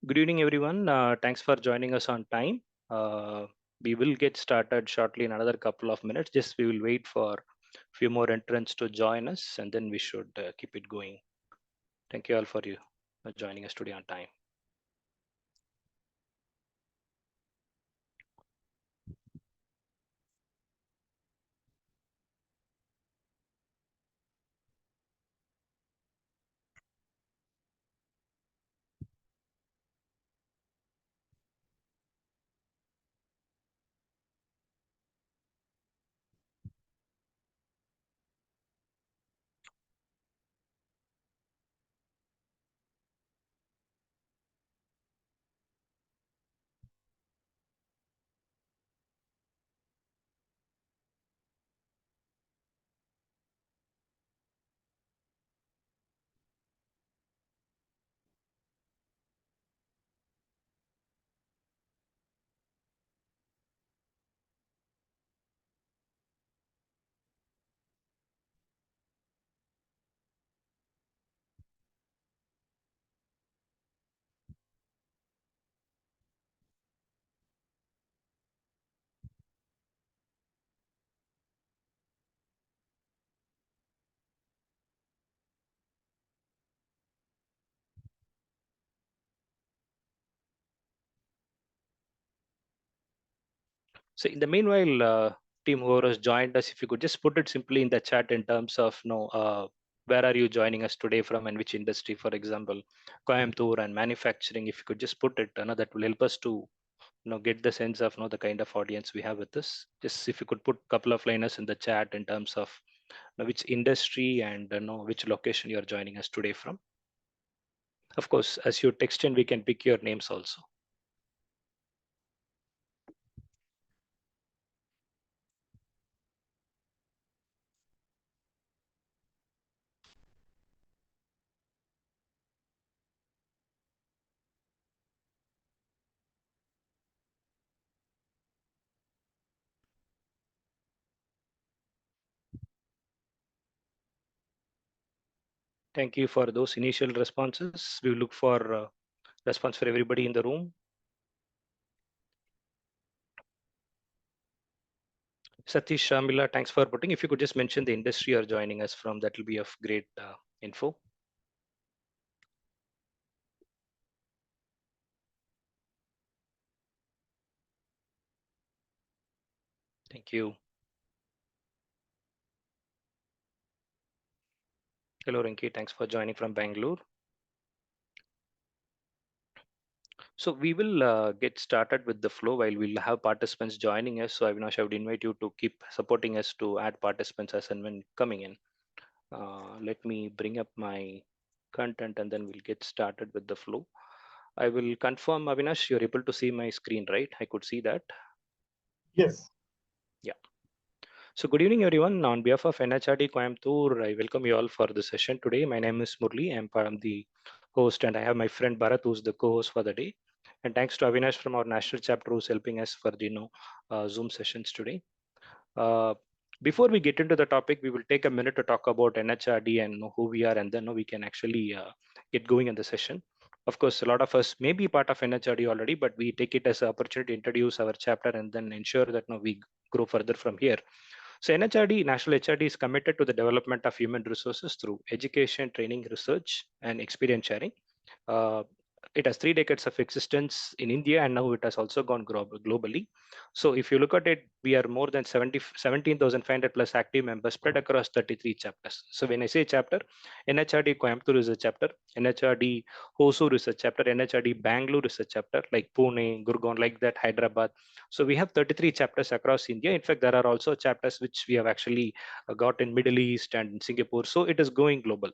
Good evening, everyone. Thanks for joining us on time. Uh, we will get started shortly in another couple of minutes. Just we will wait for a few more entrants to join us, and then we should keep it going. Thank you all for you joining us today on time. So in the meanwhile, team who has joined us, if you could just put it simply in the chat in terms of where are you joining us today from and which industry, for example, Coimbatore and manufacturing. If you could just put it, that will help us to get the sense of the kind of audience we have with this. Just if you could put a couple of liners in the chat in terms of which industry and which location you're joining us today from. Of course, as you text in, we can pick your names also. Thank you for those initial responses. We will look for response for everybody in the room. Satish Shamila, thanks for putting. If you could just mention the industry you're joining us from, that will be of great info. Thank you. Hello, Rinki. Thanks for joining from Bangalore. So we will get started with the flow while we'll have participants joining us. So Avinash, I would invite you to keep supporting us to add participants as and when coming in. Let me bring up my content and then we'll get started with the flow. I will confirm, Avinash, you're able to see my screen, right? I could see that. Yes. Yeah. So good evening, everyone. On behalf of NHRD Coimbatore, I welcome you all for the session today. My name is Murli. I'm the host, and I have my friend Bharat, who's the co-host for the day. And thanks to Avinash from our national chapter, who's helping us for the Zoom sessions today. Uh, Before we get into the topic, we will take a minute to talk about NHRD and who we are, and then we can actually get going in the session. Of course, a lot of us may be part of NHRD already, but we take it as an opportunity to introduce our chapter and then ensure that we grow further from here. So NHRD, National HRD is committed to the development of human resources through education, training, research, and experience sharing. Uh, it has 3 decades of existence in India, and now it has also gone globally. So if you look at it, we are more than 17,500 plus active members spread across 33 chapters. So when I say chapter, NHRD Coimbatore is a chapter, NHRD Hosur is a chapter, NHRD Bangalore is a chapter, like Pune, Gurgaon, like that, Hyderabad. So we have 33 chapters across India. In fact, there are also chapters which we have actually got in Middle East and in Singapore. So it is going global.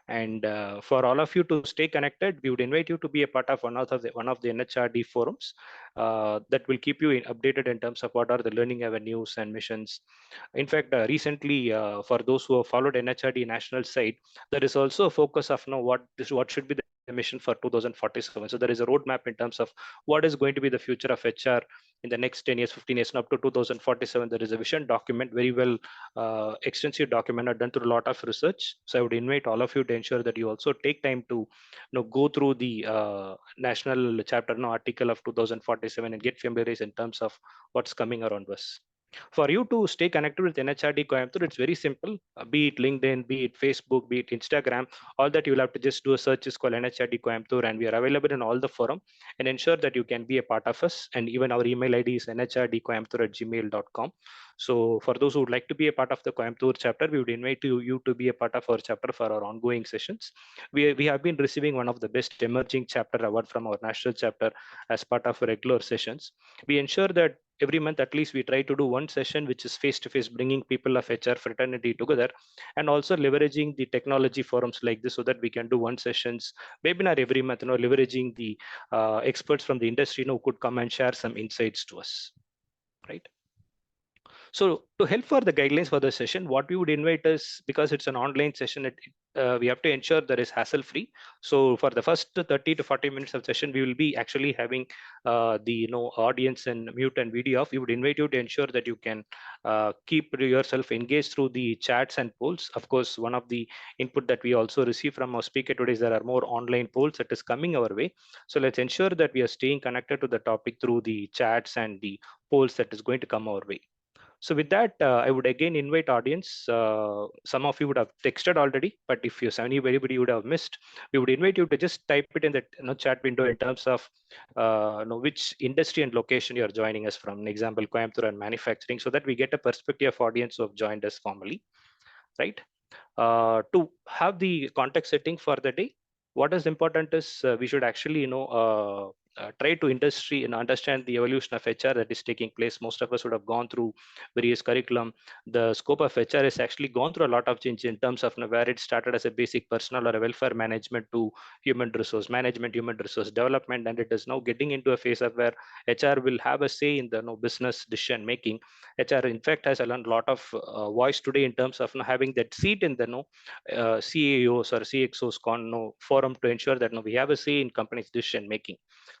And for all of you to stay connected, we would invite you to be a part of one of the NHRD forums that will keep you updated in terms of what are the learning avenues and missions. In fact, recently, for those who have followed NHRD national site, there is also a focus of what should be the the mission for 2047. So there is a roadmap in terms of what is going to be the future of HR in the next 10 years, 15 years, and up to 2047. There is a vision document, very well extensive document, done through a lot of research. So I would invite all of you to ensure that you also take time to go through the national chapter article of 2047 and get familiarized in terms of what's coming around us. For you to stay connected with NHRD Coimbatore, it's very simple. Be it LinkedIn, be it Facebook, be it Instagram, all that you'll have to just do a search is called NHRD Coimbatore, and we are available in all the forum. And ensure that you can be a part of us. And even our email ID is nhdcoimbatore@gmail.com. So for those who would like to be a part of the Coimbatore chapter, we would invite you to be a part of our chapter for our ongoing sessions. We have been receiving one of the best emerging chapter award from our national chapter as part of regular sessions. We ensure that every month at least we try to do one session which is face to face, bringing people of HR fraternity together, and also leveraging the technology forums like this so that we can do one sessions webinar every month, leveraging the experts from the industry who could come and share some insights to us, right? So to help for the guidelines for the session, what we would invite is, because it's an online session, we have to ensure that is hassle free. So for the first 30 to 40 minutes of session, we will be actually having the audience and mute and video off. We would invite you to ensure that you can keep yourself engaged through the chats and polls. Of course, one of the input that we also receive from our speaker today is there are more online polls that is coming our way. So let's ensure that we are staying connected to the topic through the chats and the polls that is going to come our way. So with that, I would again invite audience. Some of you would have texted already, but if you anybody would have missed, we would invite you to just type it in the chat window in terms of which industry and location you are joining us from. An example, Coimbatore and manufacturing, so that we get a perspective of audience who have joined us formally, right? To have the context setting for the day, what is important is we should actually try to industry and understand the evolution of HR that is taking place. Most of us would have gone through various curriculum. The scope of HR has actually gone through a lot of change in terms of where it started as a basic personal or a welfare management to human resource management, human resource development, and it is now getting into a phase of where HR will have a say in the business decision making. HR, in fact, has a lot of voice today in terms of having that seat in the CAOs or CXOs forum to ensure that we have a say in companies' decision making.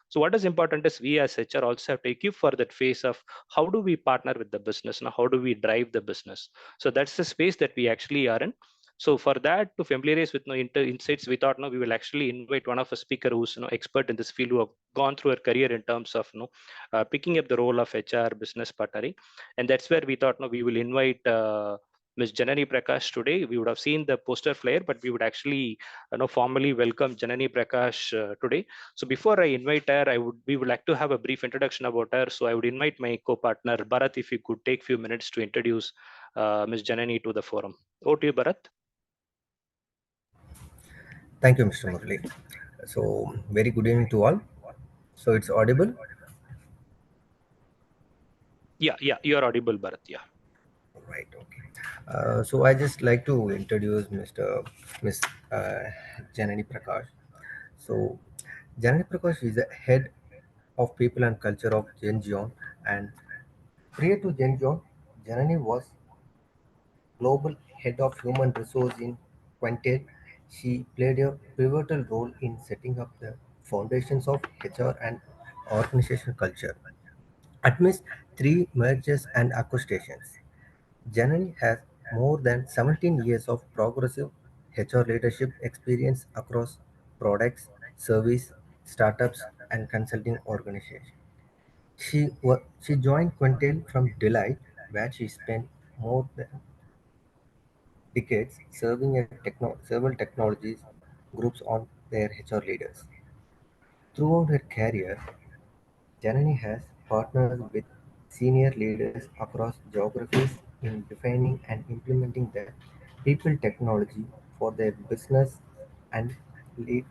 So what is important is we as HR also have to equip for that phase of how do we partner with the business, how do we drive the business. So that's the space that we actually are in. So for that, to familiarize with insights, we thought we will actually invite one of a speaker who's expert in this field, who have gone through her career in terms of picking up the role of HR business partnering, and that's where we thought we will invite Ms. Janani Prakash today. We would have seen the poster flyer, but we would actually formally welcome Janani Prakash today. So before I invite her, we would like to have a brief introduction about her. So I would invite my co-partner Bharat, if you could take few minutes to introduce Ms. Janani to the forum. Over to you, Bharat. Thank you, Mr. Murali. So, very good evening to all. So, it's audible? Yeah, you are audible, Bharat. Yeah. Right, okay. So, I just like to introduce Miss Janani Prakash. So, Janani Prakash is the head of people and culture of Genjion, and prior to Genjion, Janani was global head of human resource in Quintet. She played a pivotal role in setting up the foundations of HR and organization culture. Amidst three mergers and acquisitions, Janani has more than 17 years of progressive HR leadership experience across products, service, startups, and consulting organizations. She joined Quintel from Deloitte, where she spent more than decades serving at several technologies groups on their HR leaders. Throughout her career, Janani has partnered with senior leaders across geographies in defining and implementing the people technology for their business and lead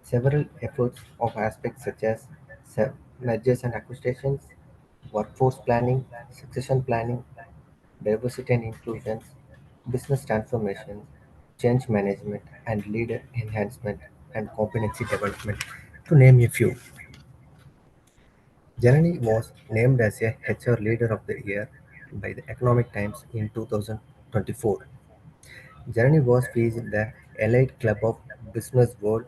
several efforts of aspects such as mergers and acquisitions, workforce planning, succession planning, diversity and inclusion, business transformation, change management, and leader enhancement and competency development, to name a few. Janani was named as a HR Leader of the Year by the Economic Times in 2024. Janani was featured in the Elite Club of Business World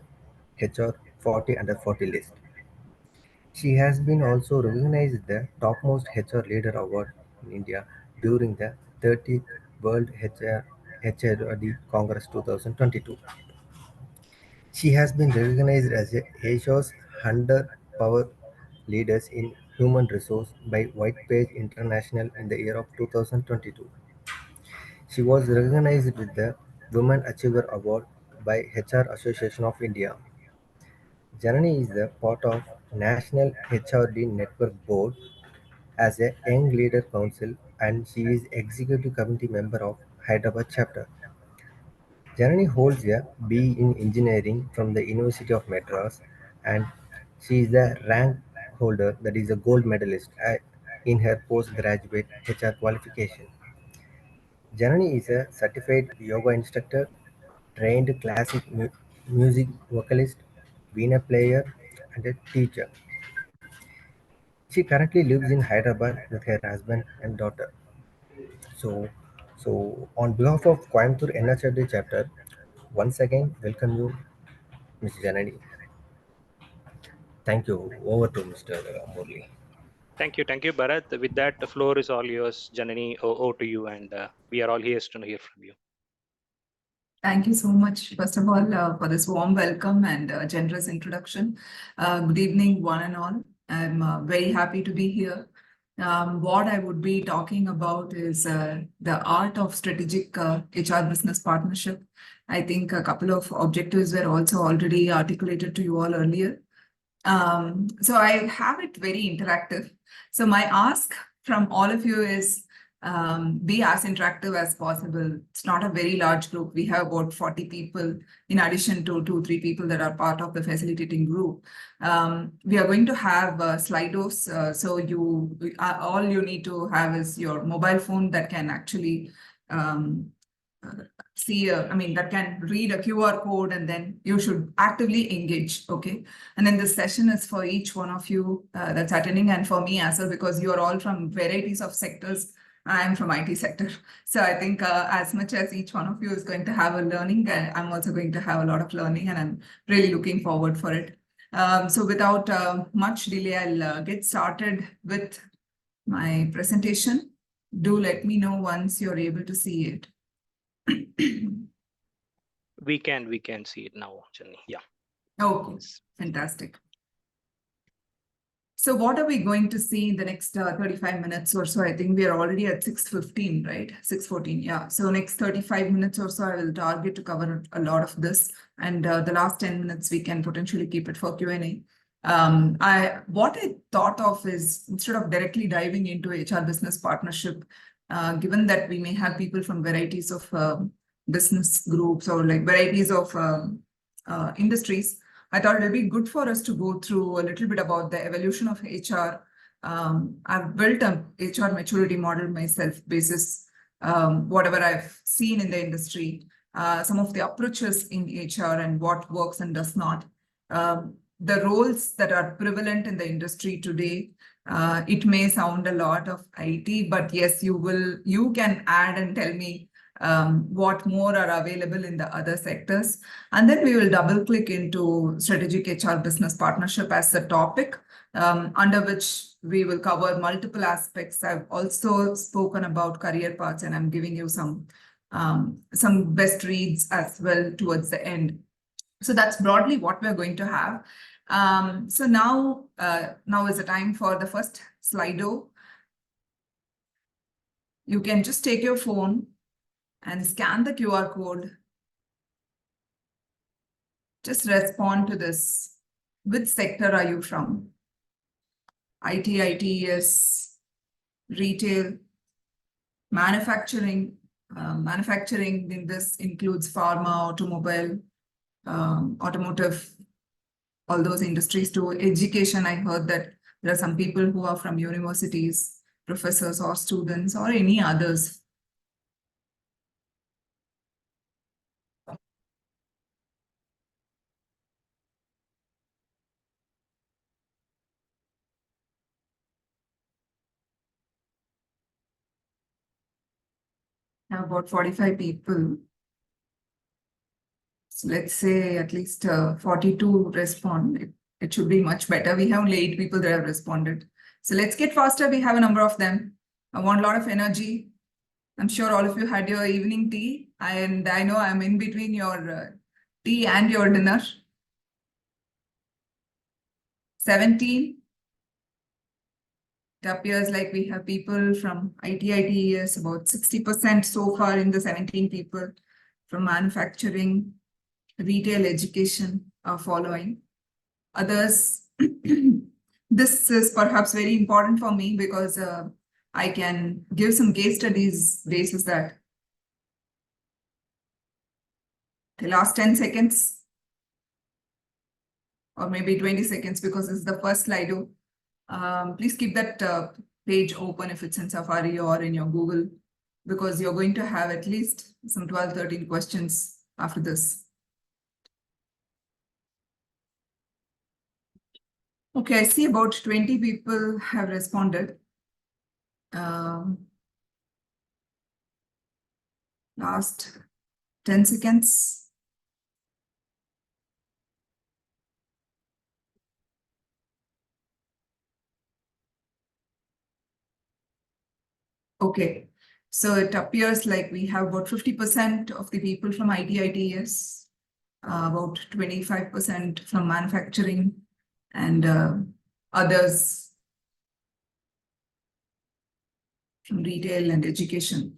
HR 40 under 40 list. She has been also recognized the topmost HR leader award in India during the 30th World HRD Congress 2022. She has been recognized as Asia's 100 power leaders in human resource by Whitepage International in the year of 2022. She was recognized with the Women Achiever Award by HR Association of India. Janani is a part of National HRD Network Board as a Young Leader Council, and she is Executive Committee member of Hyderabad chapter. Janani holds a B in Engineering from the University of Madras, and she is the rank holder, that is a gold medalist in her postgraduate HR qualification. Janani is a certified yoga instructor, trained classic music vocalist, veena player, and a teacher. She currently lives in Hyderabad with her husband and daughter. So, so on behalf of Coimbatore NHRD chapter, once again welcome you, Ms. Janani. Thank you. Over to Mr. Murli. Thank you, Bharat. With that, the floor is all yours. Janani, over to you, and we are all here to hear from you. Thank you so much, first of all, for this warm welcome and generous introduction. Good evening, one and all. I'm very happy to be here. What I would be talking about is the art of strategic HR business partnership. I think a couple of objectives were also already articulated to you all earlier. So I have it very interactive. So my ask from all of you is be as interactive as possible. It's not a very large group. We have about 40 people in addition to 2-3 people that are part of the facilitating group. We are going to have Slidos. So you all you need to have is your mobile phone that can actually that can read a QR code, and then you should actively engage, okay? And then this session is for each one of you that's attending, and for me as well, because you are all from varieties of sectors. I'm from IT sector. So I think as much as each one of you is going to have a learning, I'm also going to have a lot of learning, and I'm really looking forward for it. So without much delay, I'll get started with my presentation. Do let me know once you're able to see it. We can see it now, Janani. Yeah. Okay, fantastic. So what are we going to see in the next 35 minutes or so? I think we are already at 6:15, right? 6:14, yeah. So next 35 minutes or so, I will target to cover a lot of this. And the last 10 minutes, we can potentially keep it for Q&A. What I thought of is, instead of directly diving into HR business partnership, given that we may have people from varieties of business groups or like varieties of industries, I thought it would be good for us to go through a little bit about the evolution of HR. I've built a HR maturity model myself, basis whatever I've seen in the industry, some of the approaches in HR and what works and does not. The roles that are prevalent in the industry today, it may sound a lot of IT, but yes, you can add and tell me what more are available in the other sectors. And then we will double click into strategic HR business partnership as the topic, under which we will cover multiple aspects. I've also spoken about career paths, and I'm giving you some best reads as well towards the end. So that's broadly what we're going to have. So now is the time for the first Slido. You can just take your phone and scan the QR code. Just respond to this. Which sector are you from? IT, ITES, retail, manufacturing. Manufacturing in this includes pharma, automobile, automotive, all those industries too. Education, I heard that there are some people who are from universities, professors or students or any others. About 45 people. So let's say at least 42 respond. It should be much better. We have only 8 people that have responded. So let's get faster. We have a number of them. I want a lot of energy. I'm sure all of you had your evening tea, and I know I'm in between your tea and your dinner. 17. It appears like we have people from ITITES, about 60% so far in the 17 people, from manufacturing, retail, education are following. Others, this is perhaps very important for me because I can give some case studies basis that. The last 10 seconds or maybe 20 seconds because this is the first Slido. Please keep that page open if it's in Safari or in your Google, because you're going to have at least some 12, 13 questions after this. Okay, I see about 20 people have responded. Last 10 seconds. Okay, so it appears like we have about 50% of the people from ITITES, about 25% from manufacturing, and others from retail and education.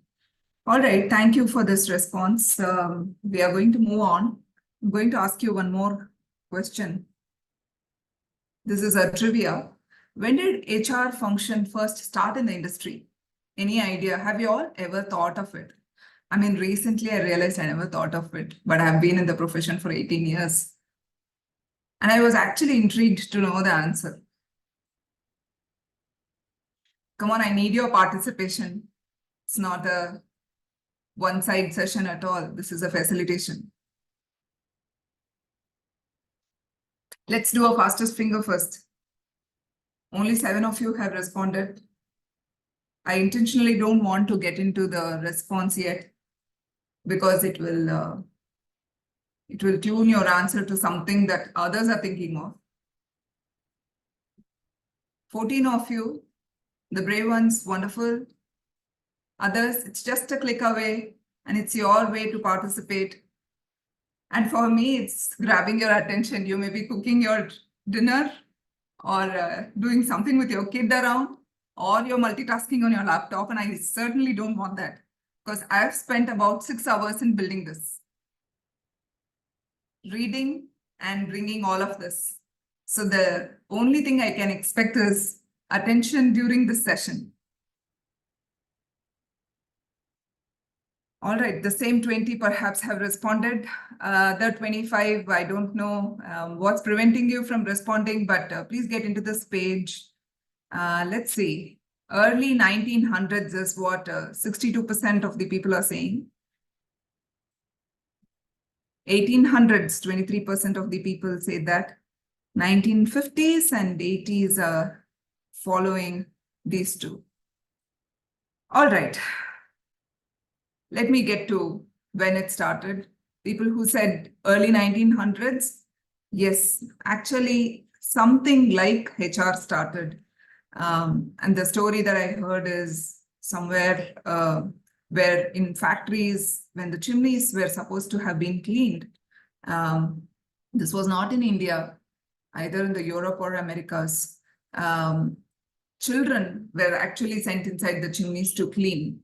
All right, thank you for this response. We are going to move on. I'm going to ask you one more question. This is a trivia. When did HR function first start in the industry? Any idea? Have you all ever thought of it? I mean, recently I realized I never thought of it, but I've been in the profession for 18 years. And I was actually intrigued to know the answer. Come on, I need your participation. It's not a one-side session at all. This is a facilitation. Let's do a fastest finger first. Only 7 of you have responded. I intentionally don't want to get into the response yet because it will tune your answer to something that others are thinking of. 14 of you, the brave ones, wonderful. Others, it's just a click away and it's your way to participate. And for me, it's grabbing your attention. You may be cooking your dinner or doing something with your kid around, or you're multitasking on your laptop. And I certainly don't want that because I've spent about 6 hours in building this, reading and bringing all of this. So the only thing I can expect is attention during this session. All right, the same 20 perhaps have responded. The 25, I don't know what's preventing you from responding, but please get into this page. Let's see. Early 1900s is what 62% of the people are saying. 1800s, 23% of the people say that. 1950s and 80s are following these two. All right. Let me get to when it started. People who said early 1900s, yes, actually something like HR started. And the story that I heard is somewhere where in factories, when the chimneys were supposed to have been cleaned, this was not in India, either in the Europe or Americas. Children were actually sent inside the chimneys to clean.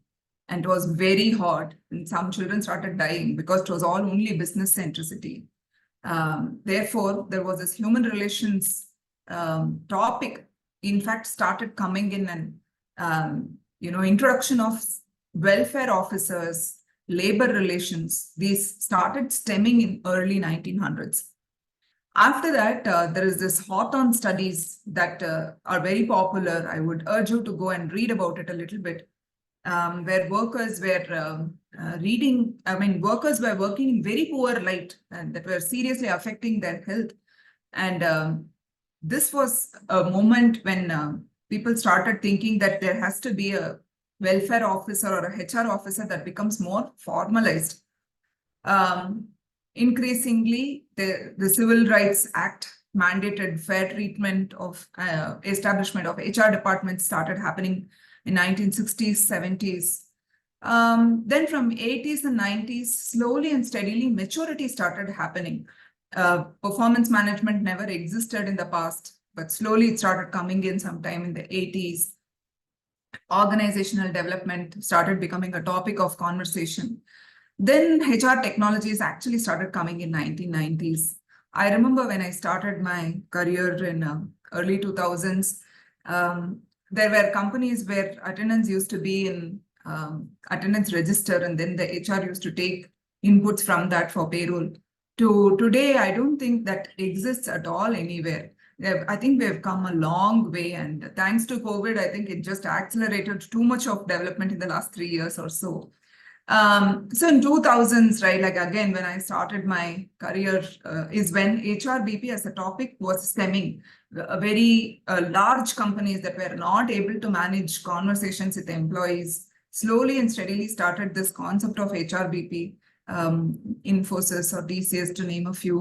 And it was very hot. And some children started dying because it was all only business centricity. Therefore, there was this human relations topic, in fact, started coming in, and introduction of welfare officers, labor relations. These started stemming in early 1900s. After that, there is this Hawthorne studies that are very popular. I would urge you to go and read about it a little bit, where workers were workers were working in very poor light and that were seriously affecting their health. And this was a moment when people started thinking that there has to be a welfare officer or a HR officer that becomes more formalized. Increasingly, the Civil Rights Act mandated fair treatment of establishment of HR departments started happening in 1960s, 70s. Then from 80s and 90s, slowly and steadily, maturity started happening. Performance management never existed in the past, but slowly it started coming in sometime in the 80s. Organizational development started becoming a topic of conversation. Then HR technologies actually started coming in 1990s. I remember when I started my career in early 2000s, there were companies where attendance used to be in attendance register, and then the HR used to take inputs from that for payroll. To today, I don't think that exists at all anywhere. I think we have come a long way, and thanks to COVID, I think it just accelerated too much of development in the last 3 years or so. So in 2000s, right, like again, when I started my career is when HRBP as a topic was stemming. Very large companies that were not able to manage conversations with employees slowly and steadily started this concept of HRBP. Infosys or TCS, to name a few,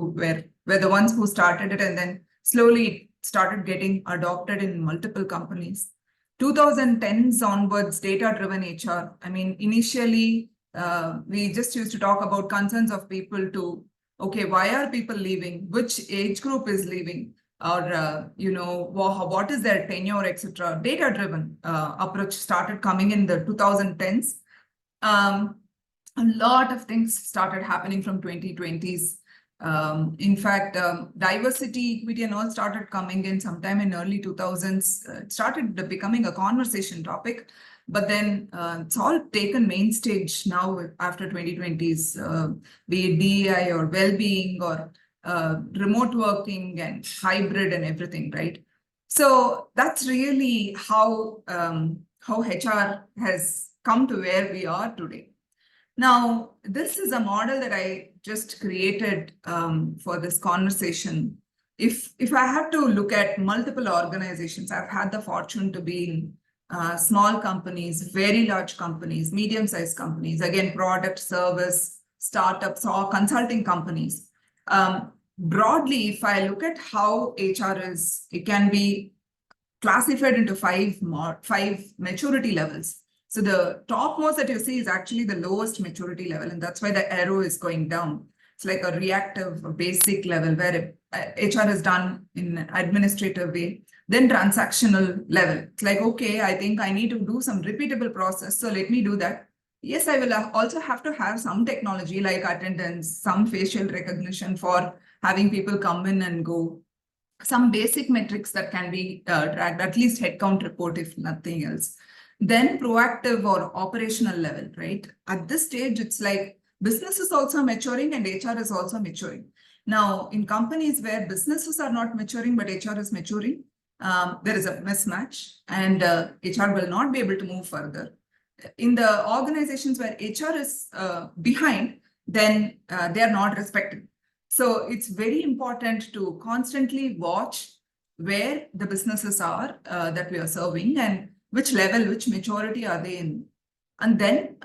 were the ones who started it, and then slowly it started getting adopted in multiple companies. 2010s onwards, data-driven HR. I mean, initially, we just used to talk about concerns of people to, okay, why are people leaving? Which age group is leaving? Or, what is their tenure, etc. Data-driven approach started coming in the 2010s. A lot of things started happening from 2020s. In fact, diversity, equity, and all started coming in sometime in early 2000s. It started becoming a conversation topic, but then it's all taken main stage now after 2020s, be it DEI or well-being or remote working and hybrid and everything, right? So that's really how HR has come to where we are today. Now, this is a model that I just created for this conversation. If I have to look at multiple organizations, I've had the fortune to be in small companies, very large companies, medium-sized companies, again, product, service, startups, or consulting companies. Broadly, if I look at how HR is, it can be classified into five maturity levels. So the topmost that you see is actually the lowest maturity level, and that's why the arrow is going down. It's like a reactive, a basic level where HR is done in an administrative way. Then transactional level. It's like, okay, I think I need to do some repeatable process, so let me do that. Yes, I will also have to have some technology like attendance, some facial recognition for having people come in and go. Some basic metrics that can be tracked, at least headcount report, if nothing else. Then proactive or operational level, right? At this stage, it's like business is also maturing and HR is also maturing. Now, in companies where businesses are not maturing, but HR is maturing, there is a mismatch, and HR will not be able to move further. In the organizations where HR is behind, then they are not respected. So it's very important to constantly watch where the businesses are that we are serving and which level, which maturity are they in, and then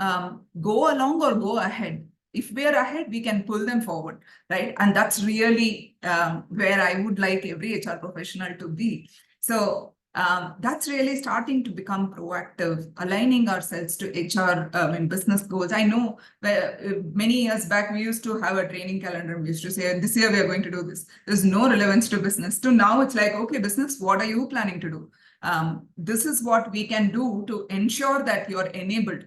go along or go ahead. If we are ahead, we can pull them forward, right? And that's really where I would like every HR professional to be. So that's really starting to become proactive, aligning ourselves to HR and business goals. I know many years back, we used to have a training calendar. We used to say, this year we are going to do this. There's no relevance to business. To now, it's like, okay, business, what are you planning to do? This is what we can do to ensure that you're enabled.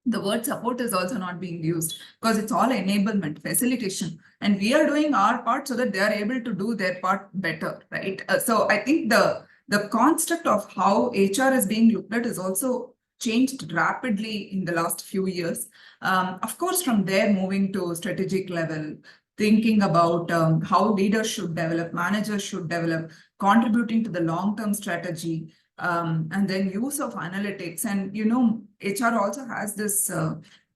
The word support is also not being used because it's all enablement, facilitation. And we are doing our part so that they are able to do their part better, right? So I think the construct of how HR is being looked at is also changed rapidly in the last few years. Of course, from there, moving to strategic level, thinking about how leaders should develop, managers should develop, contributing to the long-term strategy, and then use of analytics. And, HR also has this,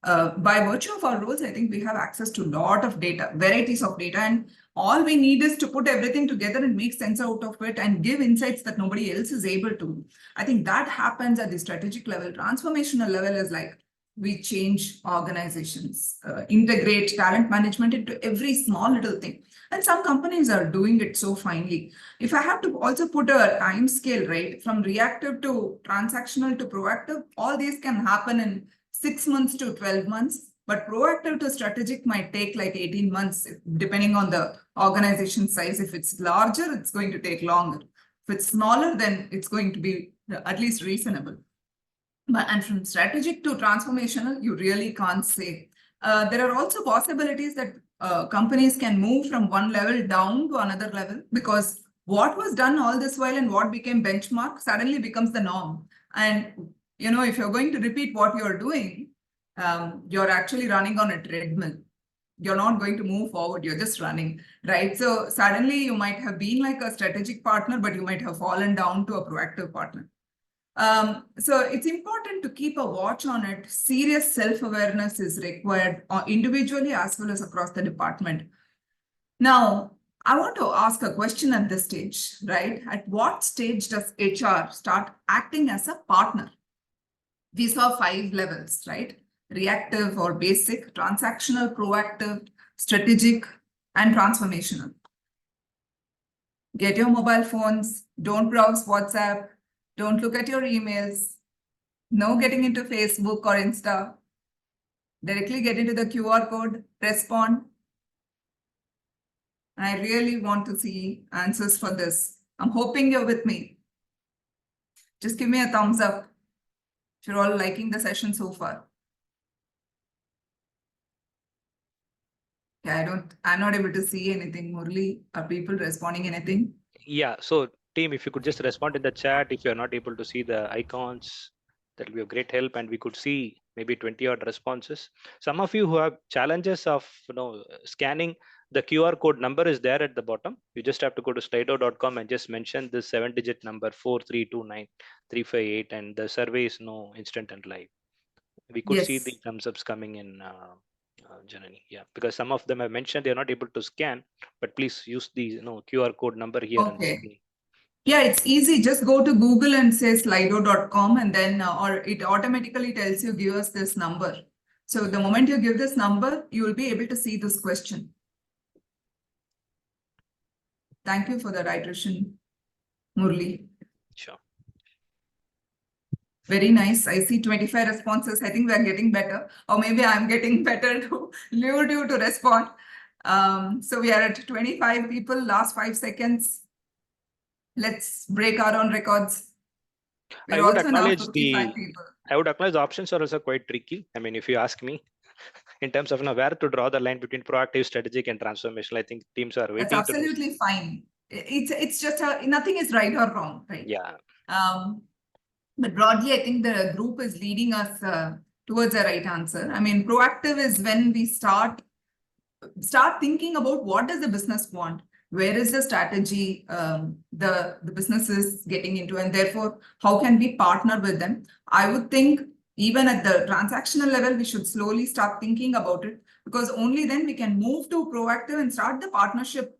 by virtue of our roles, I think we have access to a lot of data, varieties of data, and all we need is to put everything together and make sense out of it and give insights that nobody else is able to. I think that happens at the strategic level. Transformational level is like, we change organizations, integrate talent management into every small little thing. And some companies are doing it so finely. If I have to also put a time scale, right, from reactive to transactional to proactive, all these can happen in 6 months to 12 months. But proactive to strategic might take like 18 months, depending on the organization size. If it's larger, it's going to take longer. If it's smaller, then it's going to be at least reasonable. And from strategic to transformational, you really can't say. There are also possibilities that companies can move from one level down to another level, because what was done all this while and what became benchmark suddenly becomes the norm. And if you're going to repeat what you're doing, you're actually running on a treadmill. You're not going to move forward, you're just running, right? So suddenly you might have been like a strategic partner, but you might have fallen down to a proactive partner. So it's important to keep a watch on it. Serious self-awareness is required individually as well as across the department. Now, I want to ask a question at this stage, right? At what stage does HR start acting as a partner? We saw 5 levels, right? Reactive or basic, transactional, proactive, strategic, and transformational. Get your mobile phones, don't browse WhatsApp, don't look at your emails, no getting into Facebook or Insta. Directly get into the QR code, respond. I really want to see answers for this. I'm hoping you're with me. Just give me a thumbs up if you're all liking the session so far. Yeah, I'm not able to see anything. Murli, are people responding anything? Yeah, so team, if you could just respond in the chat if you're not able to see the icons, that will be a great help, and we could see maybe 20 odd responses. Some of you who have challenges of scanning, the QR code number is there at the bottom. You just have to go to slido.com and just mention this 7-digit number 4329358, and the survey is instant and live. We could see the thumbs ups coming in, Janani. Yeah, because some of them have mentioned they're not able to scan, but please use the QR code number here on the screen. Yeah, it's easy. Just go to Google and say slido.com, and then or it automatically tells you give us this number. So the moment you give this number, you will be able to see this question. Thank you for the iteration, Murli. Sure. Very nice. I see 25 responses. I think we are getting better, or maybe I'm getting better to lure you to respond. So we are at 25 people, last 5 seconds. Let's break our own records. I would acknowledge the options are also quite tricky. I mean, if you ask me, in terms of where to draw the line between proactive, strategic, and transformational, I think teams are waiting. That's absolutely fine. It's just nothing is right or wrong, right? Yeah. But broadly, I think the group is leading us towards the right answer. I mean, proactive is when we start thinking about what does the business want, where is the strategy the business is getting into, and therefore how can we partner with them. I would think even at the transactional level, we should slowly start thinking about it, because only then we can move to proactive and start the partnership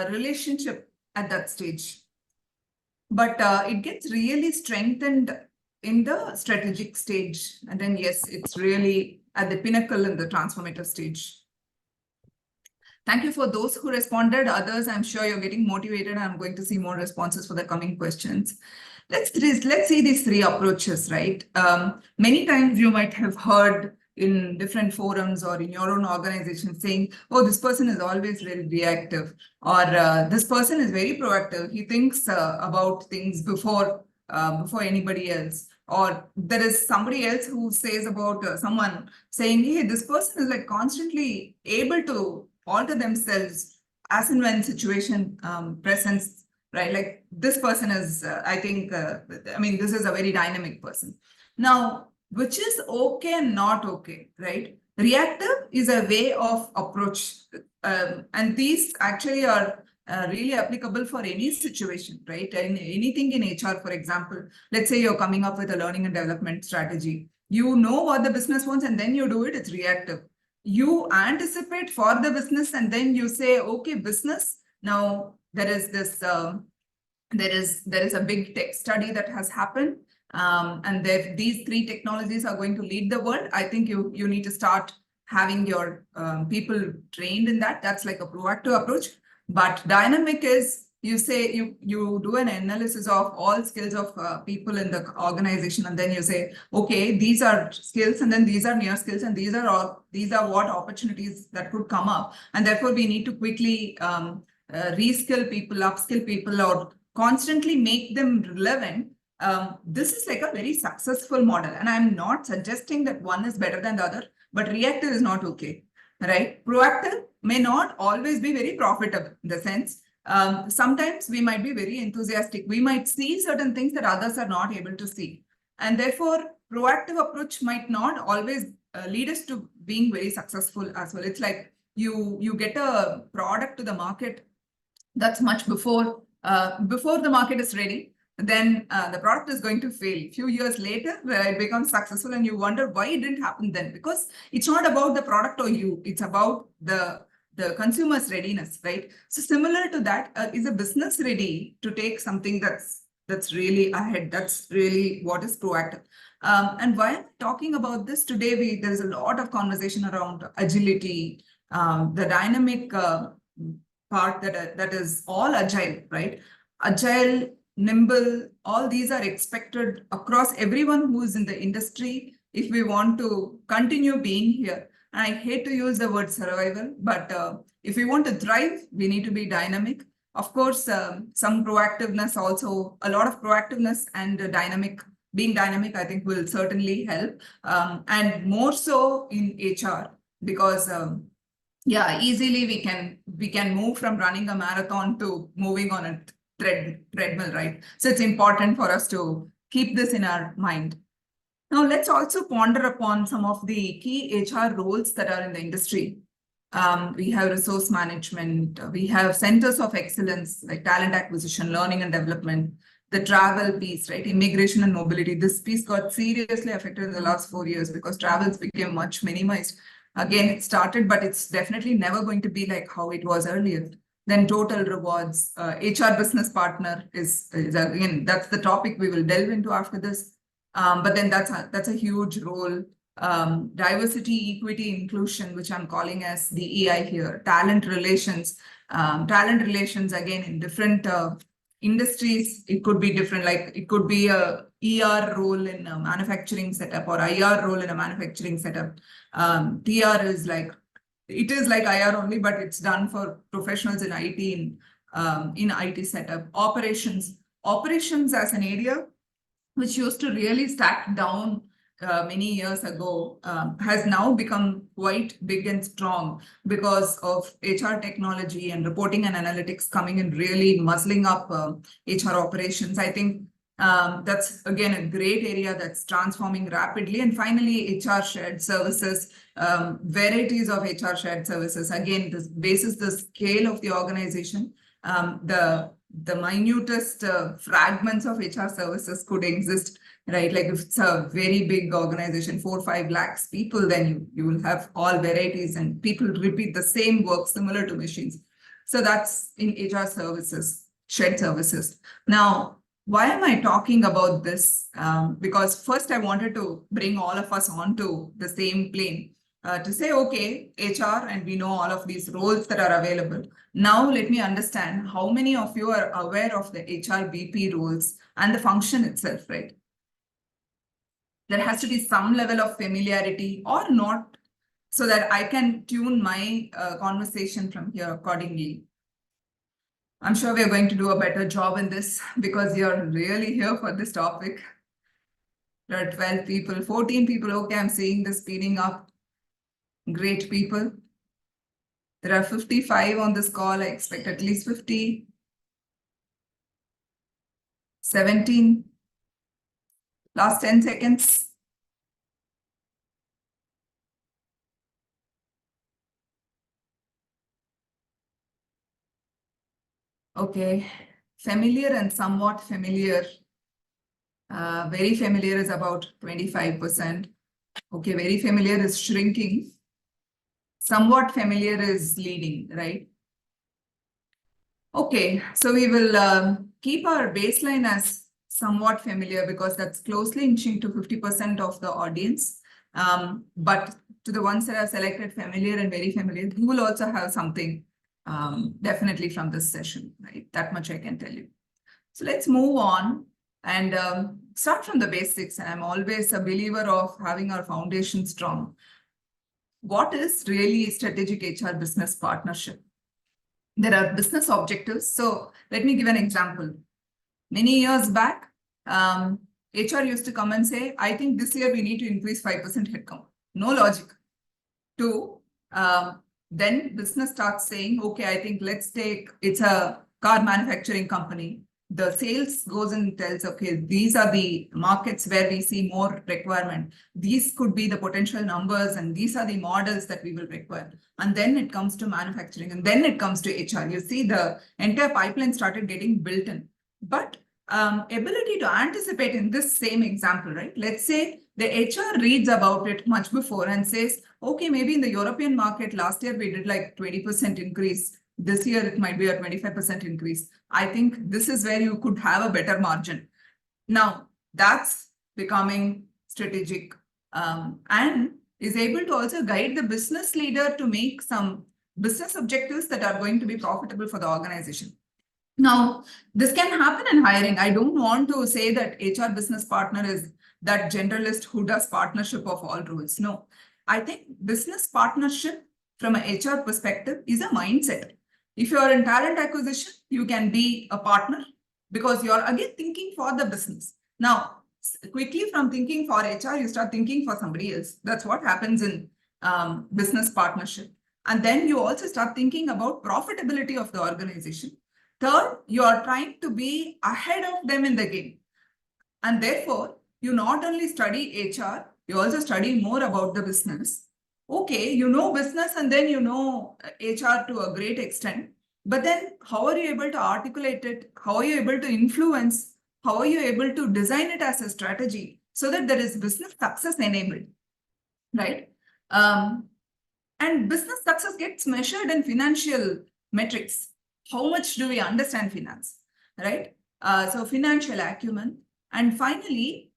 relationship at that stage. But it gets really strengthened in the strategic stage. And then, yes, it's really at the pinnacle in the transformative stage. Thank you for those who responded. Others, I'm sure you're getting motivated. I'm going to see more responses for the coming questions. Let's see these 3 approaches, right? Many times you might have heard in different forums or in your own organization saying, oh, this person is always very reactive, or this person is very proactive. He thinks about things before anybody else. Or there is somebody else who says about someone saying, hey, this person is like constantly able to alter themselves as and when situation presents, right? Like this person is, I think, I mean, this is a very dynamic person. Now, which is okay and not okay, right? Reactive is a way of approach. And these actually are really applicable for any situation, right? And anything in HR, for example, let's say you're coming up with a learning and development strategy. You know what the business wants and then you do it, it's reactive. You anticipate for the business and then you say, okay, business, now there is this, there is a big tech study that has happened. And if these three technologies are going to lead the world, I think you need to start having your people trained in that. That's like a proactive approach. But dynamic is you say you do an analysis of all skills of people in the organization, and then you say, okay, these are skills, and then these are near skills, and these are what opportunities that could come up, and therefore we need to quickly reskill people, upskill people, or constantly make them relevant. This is like a very successful model, and I'm not suggesting that one is better than the other, but reactive is not okay, right? Proactive may not always be very profitable in the sense. Sometimes we might be very enthusiastic. We might see certain things that others are not able to see. And therefore, proactive approach might not always lead us to being very successful as well. It's like you get a product to the market that's much before the market is ready. Then the product is going to fail. A few years later, it becomes successful, and you wonder why it didn't happen then. Because it's not about the product or you; it's about the consumer's readiness, right? So similar to that, is a business ready to take something that's really ahead? That's really what is proactive. And why I'm talking about this today, there's a lot of conversation around agility, the dynamic part that is all agile, right? Agile, nimble, all these are expected across everyone who is in the industry if we want to continue being here. And I hate to use the word survival, but if we want to thrive, we need to be dynamic. Of course, some proactiveness also, a lot of proactiveness and being dynamic, I think will certainly help. And more so in HR, because yeah, easily we can move from running a marathon to moving on a treadmill, right? So it's important for us to keep this in our mind. Now, let's also ponder upon some of the key HR roles that are in the industry. We have resource management, we have centers of excellence like talent acquisition, learning and development, the travel piece, right? Immigration and mobility. This piece got seriously affected in the last 4 years because travels became much minimized. Again, it started, but it's definitely never going to be like how it was earlier. Then total rewards, HR business partner is again, that's the topic we will delve into after this. But then that's a huge role. Diversity, equity, inclusion, which I'm calling as DEI here. Talent relations again in different industries, it could be different. Like it could be a ER role in a manufacturing setup or IR role in a manufacturing setup. TR is like, it is like IR only, but it's done for professionals in IT in IT setup. Operations as an area which used to really stack down many years ago, has now become quite big and strong because of HR technology and reporting and analytics coming in, really muzzling up HR operations. I think that's again a great area that's transforming rapidly. And finally, HR shared services, varieties of HR shared services. Again, this bases the scale of the organization. The minutest fragments of HR services could exist, right? Like if it's a very big organization, 4 or 5 lakhs people, then you will have all varieties and people repeat the same work similar to machines. So that's in HR services, shared services. Now, why am I talking about this? Because first I wanted to bring all of us onto the same plane. To say, okay, HR, and we know all of these roles that are available. Now, let me understand how many of you are aware of the HR BP roles and the function itself, right? There has to be some level of familiarity or not, so that I can tune my conversation from here accordingly. I'm sure we're going to do a better job in this because you're really here for this topic. There are 12 people, 14 people. Okay, I'm seeing this speeding up. Great people. There are 55 on this call. I expect at least 50. 17. Last 10 seconds. Okay. Familiar and somewhat familiar. Very familiar is about 25%. Okay, very familiar is shrinking. Somewhat familiar is leading, right? Okay, so we will keep our baseline as somewhat familiar because that's closely inching to 50% of the audience. But to the ones that are selected familiar and very familiar, you will also have something definitely from this session, right? That much I can tell you. So let's move on and start from the basics. And I'm always a believer of having our foundation strong. What is really strategic HR business partnership? There are business objectives. So let me give an example. Many years back, HR used to come and say, I think this year we need to increase 5% headcount. No logic. Two, then business starts saying, okay, I think let's take, it's a car manufacturing company. The sales goes and tells, okay, these are the markets where we see more requirement. These could be the potential numbers and these are the models that we will require. And then it comes to manufacturing and then it comes to HR. You see the entire pipeline started getting built in. But ability to anticipate in this same example, right? Let's say the HR reads about it much before and says, okay, maybe in the European market last year we did like 20% increase. This year it might be a 25% increase. I think this is where you could have a better margin. Now that's becoming strategic and is able to also guide the business leader to make some business objectives that are going to be profitable for the organization. Now, this can happen in hiring. I don't want to say that HR business partner is that generalist who does partnership of all roles. No, I think business partnership from an HR perspective is a mindset. If you're in talent acquisition, you can be a partner because you're again thinking for the business. Now, quickly from thinking for HR, you start thinking for somebody else. That's what happens in business partnership. And then you also start thinking about profitability of the organization. Third, you are trying to be ahead of them in the game. And therefore, you not only study HR, you also study more about the business. Okay, you know business and then you know HR to a great extent. But then how are you able to articulate it? How are you able to influence? How are you able to design it as a strategy so that there is business success enabled, right? And business success gets measured in financial metrics. How much do we understand finance, right? So financial acumen. And finally,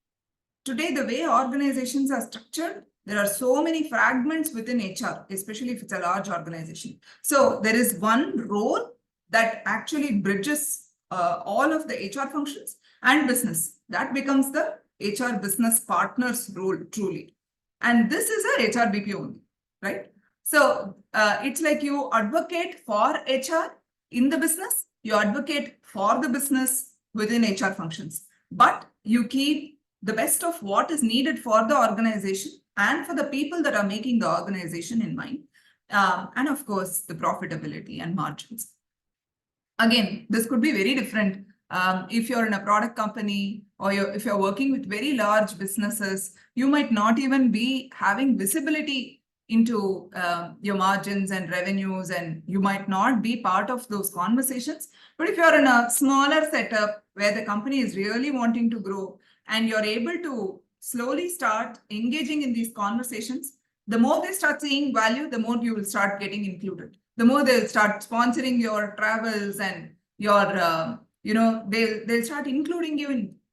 today, the way organizations are structured, there are so many fragments within HR, especially if it's a large organization. So there is one role that actually bridges all of the HR functions and business. That becomes the HR business partner's role, truly. And this is a HR BP only, right? So it's like you advocate for HR in the business, you advocate for the business within HR functions, but you keep the best of what is needed for the organization and for the people that are making the organization in mind. And of course, the profitability and margins. Again, this could be very different if you're in a product company or if you're working with very large businesses, you might not even be having visibility into your margins and revenues, and you might not be part of those conversations. But if you're in a smaller setup where the company is really wanting to grow and you're able to slowly start engaging in these conversations, the more they start seeing value, the more you will start getting included. The more they'll start sponsoring your travels and your, they'll start including you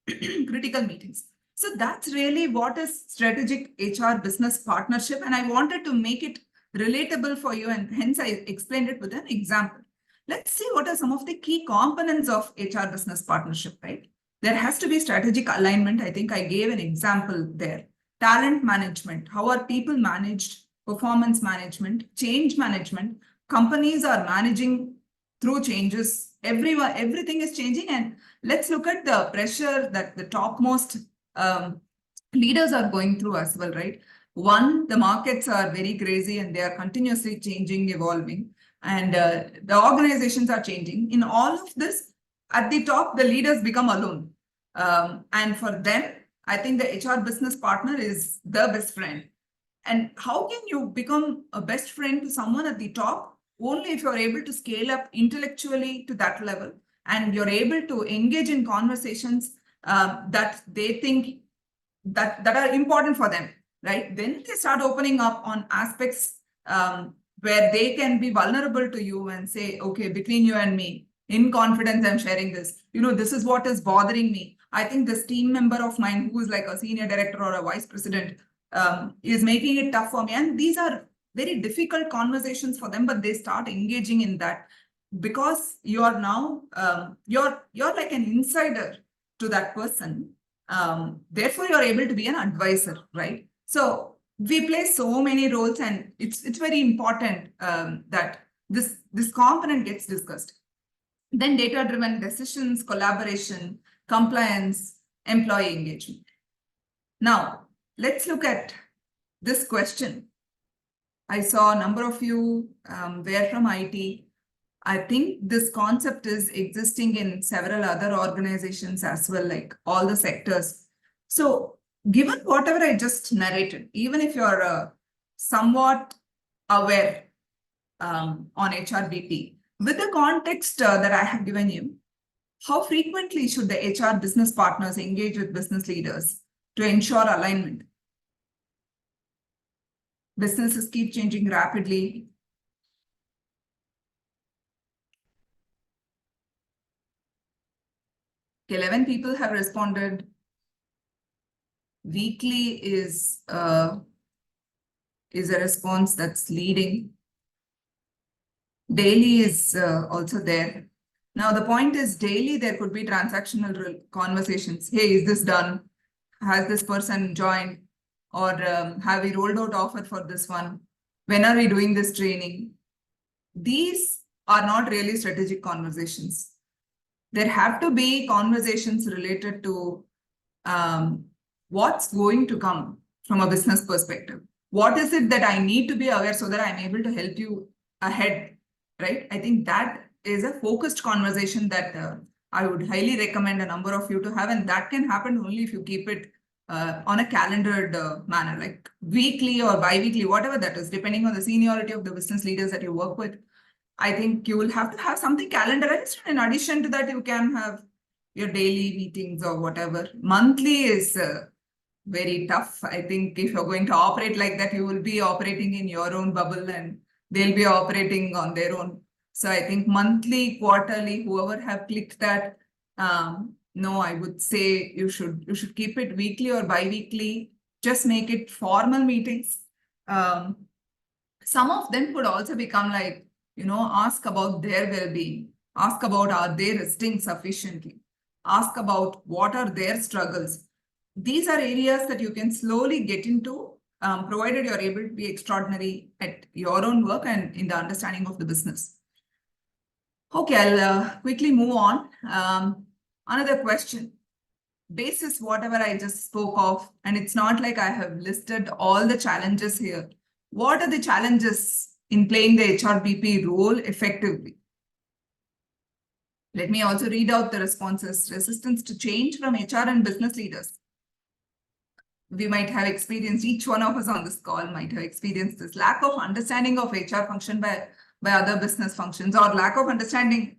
in critical meetings. So that's really what is strategic HR business partnership. And I wanted to make it relatable for you. And hence I explained it with an example. Let's see what are some of the key components of HR business partnership, right? There has to be strategic alignment. I think I gave an example there. Talent management, how are people managed? Performance management, change management. Companies are managing through changes. Everything is changing. And let's look at the pressure that the topmost leaders are going through as well, right? One, the markets are very crazy and they are continuously changing, evolving, and the organizations are changing. In all of this, at the top, the leaders become alone. And for them, I think the HR business partner is the best friend. And how can you become a best friend to someone at the top? Only if you're able to scale up intellectually to that level and you're able to engage in conversations that they think that are important for them, right? Then they start opening up on aspects where they can be vulnerable to you and say, okay, between you and me, in confidence, I'm sharing this. This is what is bothering me. I think this team member of mine who is like a senior director or a vice president is making it tough for me. And these are very difficult conversations for them, but they start engaging in that because you are now, you're like an insider to that person. Therefore, you're able to be an advisor, right? So we play so many roles, and it's very important that this component gets discussed. Then data-driven decisions, collaboration, compliance, employee engagement. Now, let's look at this question. I saw a number of you were from IT. I think this concept is existing in several other organizations as well, like all the sectors. So given whatever I just narrated, even if you're somewhat aware on HRBP, with the context that I have given you, how frequently should the HR business partners engage with business leaders to ensure alignment? Businesses keep changing rapidly. 11 people have responded. Weekly is a response that's leading. Daily is also there. Now, the point is daily there could be transactional conversations. Hey, is this done? Has this person joined? Or have we rolled out offer for this one? When are we doing this training? These are not really strategic conversations. There have to be conversations related to what's going to come from a business perspective. What is it that I need to be aware so that I'm able to help you ahead, right? I think that is a focused conversation that I would highly recommend a number of you to have, and that can happen only if you keep it on a calendared manner, like weekly or bi-weekly, whatever that is, depending on the seniority of the business leaders that you work with. I think you will have to have something calendarized. In addition to that, you can have your daily meetings or whatever. Monthly is very tough. I think if you're going to operate like that, you will be operating in your own bubble and they'll be operating on their own. So I think monthly, quarterly, whoever have clicked that, no, I would say you should keep it weekly or bi-weekly. Just make it formal meetings. Some of them could also become like, ask about their well-being, ask about are they resting sufficiently, ask about what are their struggles. These are areas that you can slowly get into, provided you're able to be extraordinary at your own work and in the understanding of the business. Okay, I'll quickly move on. Another question. Basis whatever I just spoke of, and it's not like I have listed all the challenges here. What are the challenges in playing the HRBP role effectively? Let me also read out the responses. Resistance to change from HR and business leaders. We might have experienced, each one of us on this call might have experienced this lack of understanding of HR function by other business functions, or lack of understanding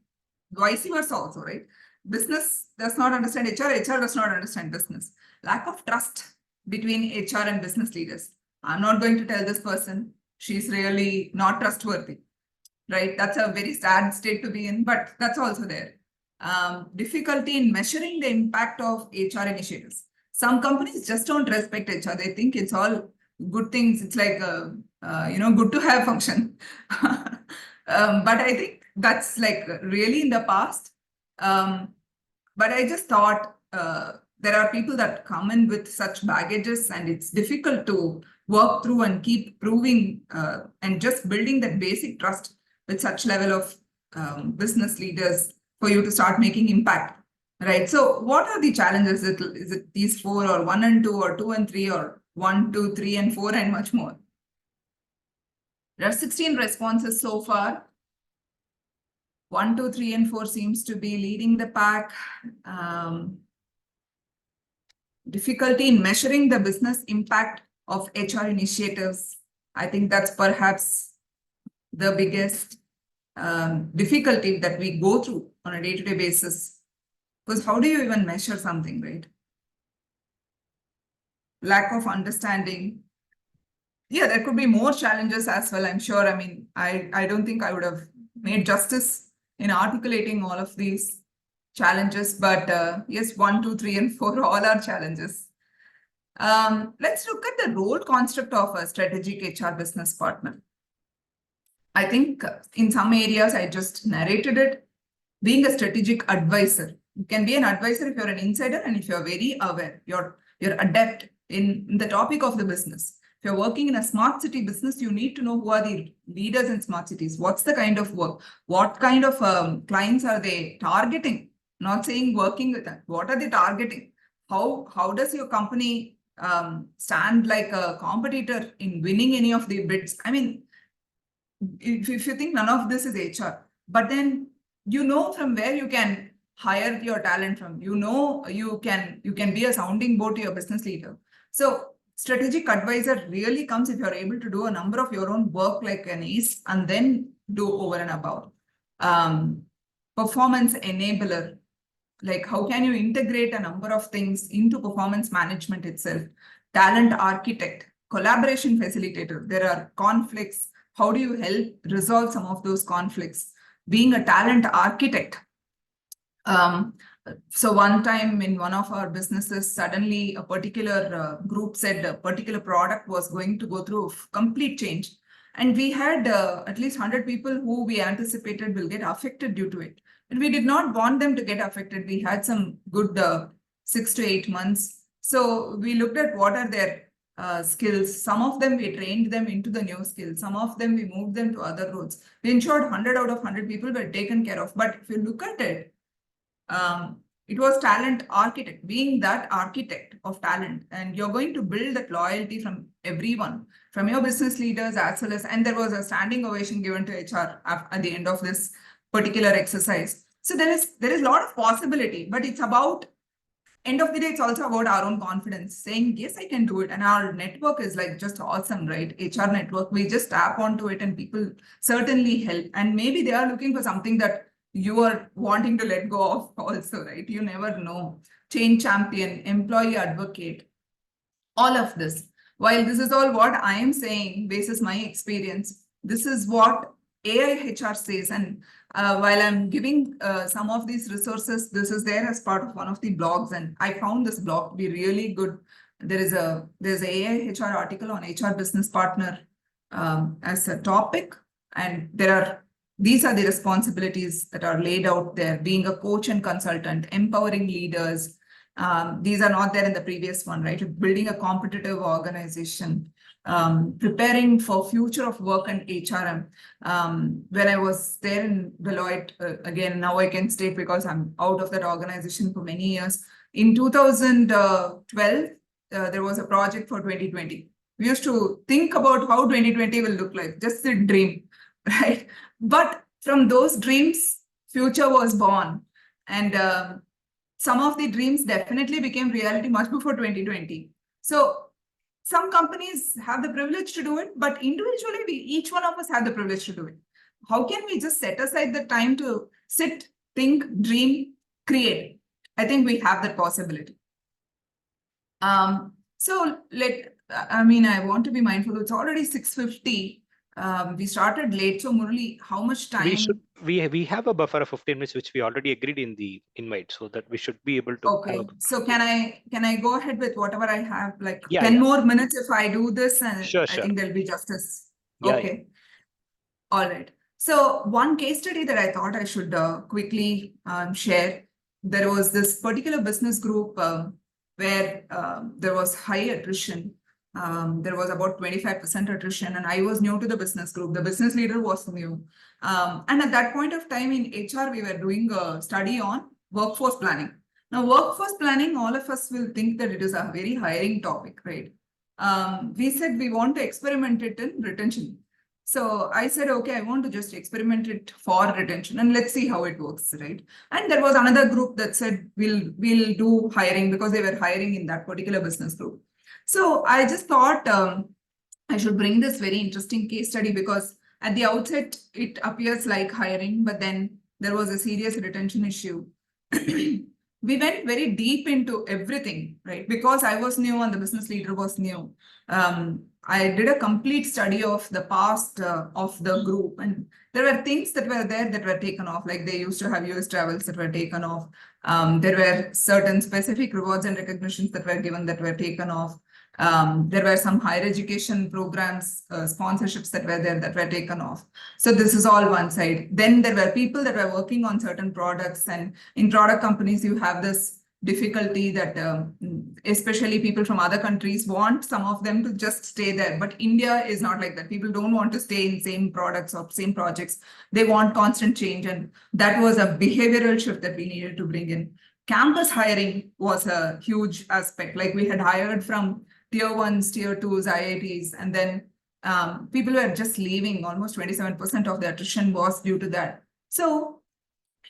vice versa also, right? Business does not understand HR, HR does not understand business. Lack of trust between HR and business leaders. I'm not going to tell this person, she's really not trustworthy, right? That's a very sad state to be in, but that's also there. Difficulty in measuring the impact of HR initiatives. Some companies just don't respect HR. They think it's all good things. It's like a, good to have function. But I think that's like really in the past. But I just thought there are people that come in with such baggages, and it's difficult to work through and keep proving and just building that basic trust with such level of business leaders for you to start making impact, right? So what are the challenges? Is it these 4, or 1 and 2, or 2 and 3, or 1, 2, 3 and 4, and much more? There are 16 responses so far. 1, 2, 3, and 4 seems to be leading the pack. Difficulty in measuring the business impact of HR initiatives. I think that's perhaps the biggest difficulty that we go through on a day-to-day basis. Because how do you even measure something, right? Lack of understanding. Yeah, there could be more challenges as well, I'm sure. I mean, I don't think I would have made justice in articulating all of these. challenges, but yes, 1, 2, 3, and 4 all are challenges. Let's look at the role construct of a strategic HR business partner. I think in some areas I just narrated it. Being a strategic advisor, you can be an advisor if you're an insider and if you're very aware, you're adept in the topic of the business. If you're working in a smart city business, you need to know who are the leaders in smart cities. What's the kind of work? What kind of clients are they targeting? Not saying working with them. What are they targeting? How does your company stand like a competitor in winning any of the bids? I mean, if you think none of this is HR, but then you know from where you can hire your talent from. You know you can be a sounding board to your business leader. So strategic advisor really comes if you're able to do a number of your own work like an ace and then do over and above. Performance enabler, like how can you integrate a number of things into performance management itself. Talent architect, collaboration facilitator. There are conflicts. How do you help resolve some of those conflicts? Being a talent architect. So one time in one of our businesses, suddenly a particular group said a particular product was going to go through complete change. And we had at least 100 people who we anticipated will get affected due to it. And we did not want them to get affected. We had some good 6 to 8 months. So we looked at what are their skills. Some of them we trained them into the new skills. Some of them we moved them to other roles. We ensured 100 out of 100 people were taken care of. But if you look at it, it was talent architect, being that architect of talent, and you're going to build that loyalty from everyone, from your business leaders as well as, and there was a standing ovation given to HR at the end of this particular exercise. So there is a lot of possibility, but it's about, end of the day, it's also about our own confidence, saying, yes, I can do it. And our network is like just awesome, right? HR network, we just tap onto it and people certainly help. And maybe they are looking for something that you are wanting to let go of also, right? You never know. Change champion, employee advocate, all of this. While this is all what I am saying, basis my experience, this is what AI HR says. And while I'm giving some of these resources, this is there as part of one of the blogs. And I found this blog to be really good. There's a AI HR article on HR business partner as a topic. And these are the responsibilities that are laid out there, being a coach and consultant, empowering leaders. These are not there in the previous one, right? Building a competitive organization, preparing for future of work and HRM. When I was there in Deloitte, again, now I can state because I'm out of that organization for many years. In 2012, there was a project for 2020. We used to think about how 2020 will look like, just a dream, right? But from those dreams, future was born. And some of the dreams definitely became reality much before 2020. So some companies have the privilege to do it, but individually, each one of us have the privilege to do it. How can we just set aside the time to sit, think, dream, create? I think we have that possibility. So I want to be mindful. It's already 6:50. We started late. So Murali, how much time? We have a buffer of 15 minutes, which we already agreed in the invite, so that we should be able to. Okay. So can I go ahead with whatever I have, like 10 yeah. more minutes if I do this, and Sure. I think there'll be justice. Yeah, okay. Yeah. All right. So one case study that I thought I should quickly share. There was this particular business group where there was high attrition. There was about 25% attrition, and I was new to the business group. The business leader was new. And at that point of time in HR, we were doing a study on workforce planning. Now, workforce planning, all of us will think that it is a very hiring topic, right? We said we want to experiment it in retention. So I said, okay, I want to just experiment it for retention and let's see how it works, right? And there was another group that said we'll do hiring because they were hiring in that particular business group. So I just thought I should bring this very interesting case study because at the outset, it appears like hiring, but then there was a serious retention issue. we went very deep into everything, right? Because I was new and the business leader was new. I did a complete study of the past of the group, and there were things that were there that were taken off, like they used to have US travels that were taken off. There were certain specific rewards and recognitions that were given that were taken off. There were some higher education programs, sponsorships that were there that were taken off. So this is all one side. Then there were people that were working on certain products, and in product companies, you have this difficulty that especially people from other countries want some of them to just stay there. But India is not like that. People don't want to stay in same products or same projects. They want constant change. And that was a behavioral shift that we needed to bring in. Campus hiring was a huge aspect. Like we had hired from tier 1s, tier 2s, IITs, and then people were just leaving. Almost 27% of the attrition was due to that. So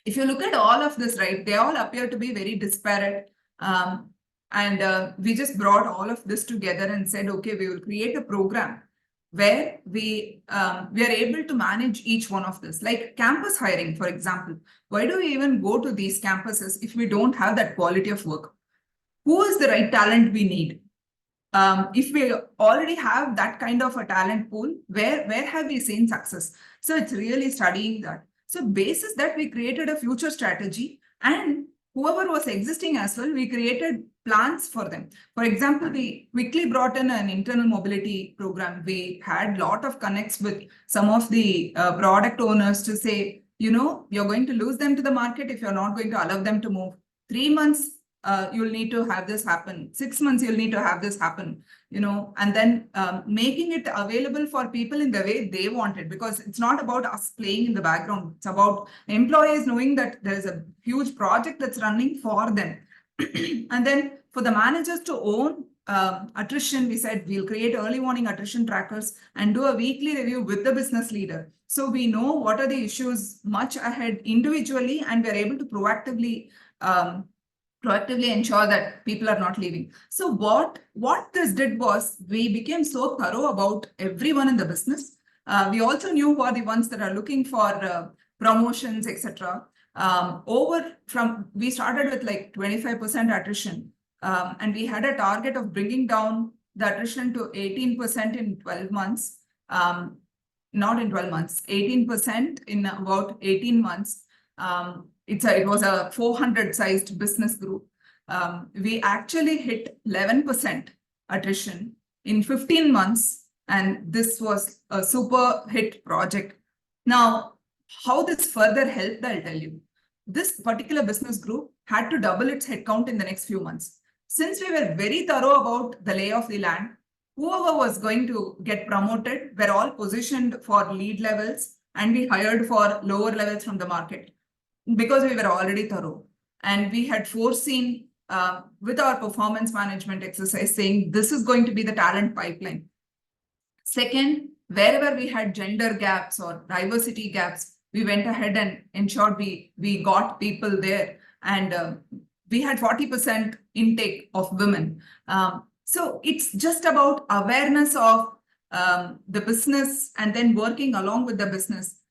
if you look at all of this, right, they all appear to be very disparate. We just brought all of this together and said, okay, we will create a program where we are able to manage each one of this. Like campus hiring, for example. Why do we even go to these campuses if we don't have that quality of work? Who is the right talent we need? If we already have that kind of a talent pool, where have we seen success? So it's really studying that. So basis that we created a future strategy, and whoever was existing as well, we created plans for them. For example, we quickly brought in an internal mobility program. We had a lot of connects with some of the product owners to say, you're going to lose them to the market if you're not going to allow them to move. 3 months, you'll need to have this happen. 6 months, you'll need to have this happen, and then making it available for people in the way they want it, because it's not about us playing in the background. It's about employees knowing that there's a huge project that's running for them. And then for the managers to own attrition, we said we'll create early warning attrition trackers and do a weekly review with the business leader. So we know what are the issues much ahead individually, and we're able to proactively ensure that people are not leaving. So what this did was we became so thorough about everyone in the business. We also knew who are the ones that are looking for promotions, etc. We started with like 25% attrition, and we had a target of bringing down the attrition to 18% in 12 months. Not in 12 months, 18% in about 18 months. It was a 400-sized business group. We actually hit 11% attrition in 15 months, and this was a super hit project. Now, how this further helped, I'll tell you. This particular business group had to double its headcount in the next few months. Since we were very thorough about the lay of the land, whoever was going to get promoted were all positioned for lead levels, and we hired for lower levels from the market because we were already thorough. And we had foreseen with our performance management exercise saying this is going to be the talent pipeline. Second, wherever we had gender gaps or diversity gaps, we went ahead and ensured we got people there. And we had 40% intake of women. So it's just about awareness of the business and then working along with the business.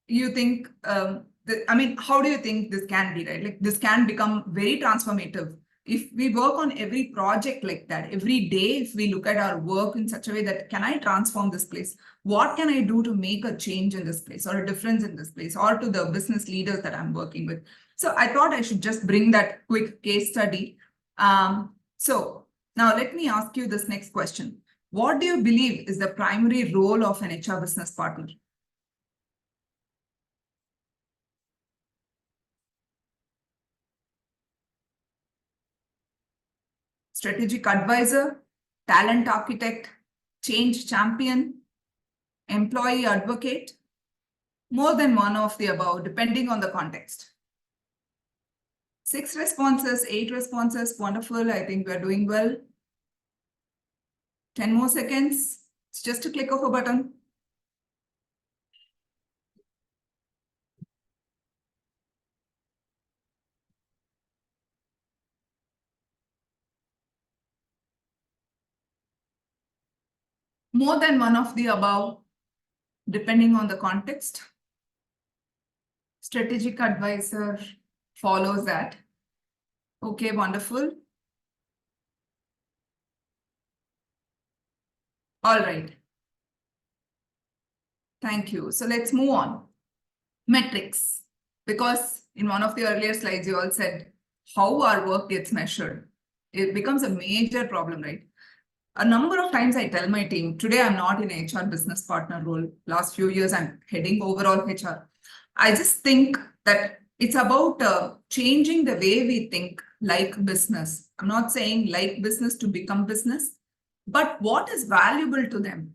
You think, how do you think this can be, right? Like this can become very transformative. If we work on every project like that, every day, if we look at our work in such a way that, can I transform this place? What can I do to make a change in this place or a difference in this place or to the business leaders that I'm working with? So I thought I should just bring that quick case study. So now let me ask you this next question. What do you believe is the primary role of an HR business partner? Strategic advisor, talent architect, change champion, employee advocate, more than one of the above, depending on the context. 6 responses, 8 responses, wonderful. I think we're doing well. 10 more seconds. It's just a click of a button. More than one of the above, depending on the context. Strategic advisor follows that. Okay, wonderful. All right. Thank you. So let's move on. Metrics. Because in one of the earlier slides, you all said how our work gets measured. It becomes a major problem, right? A number of times I tell my team, today I'm not in HR business partner role. Last few years, I'm heading overall HR. I just think that it's about changing the way we think like business. I'm not saying like business to become business, but what is valuable to them,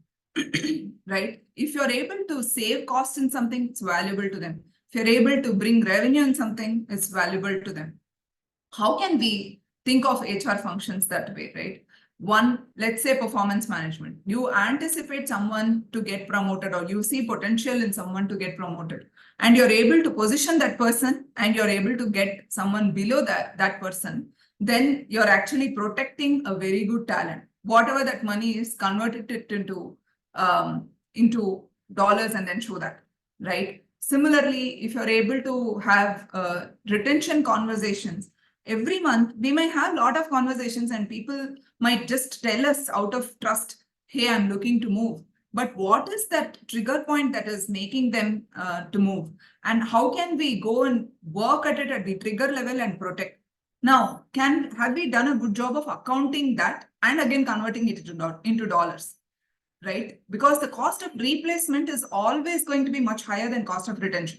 right? If you're able to save cost in something, it's valuable to them. If you're able to bring revenue in something, it's valuable to them. How can we think of HR functions that way, right? One, let's say performance management. You anticipate someone to get promoted or you see potential in someone to get promoted and you're able to position that person and you're able to get someone below that person, then you're actually protecting a very good talent. Whatever that money is, converted it into dollars and then show that, right? Similarly, if you're able to have retention conversations, every month we may have a lot of conversations and people might just tell us out of trust, hey, I'm looking to move. But what is that trigger point that is making them to move? And how can we go and work at it at the trigger level and protect? Now, have we done a good job of accounting that and again converting it into dollars, right? Because the cost of replacement is always going to be much higher than cost of retention.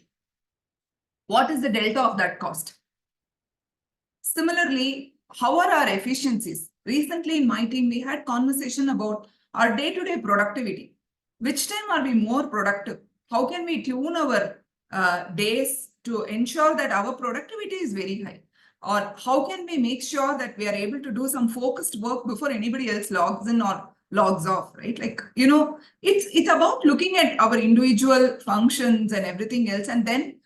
What is the delta of that cost? Similarly, how are our efficiencies? Recently in my team, we had conversation about our day-to-day productivity. Which time are we more productive? How can we tune our days to ensure that our productivity is very high? Or how can we make sure that we are able to do some focused work before anybody else logs in or logs off, right? Like, it's about looking at our individual functions and everything else and then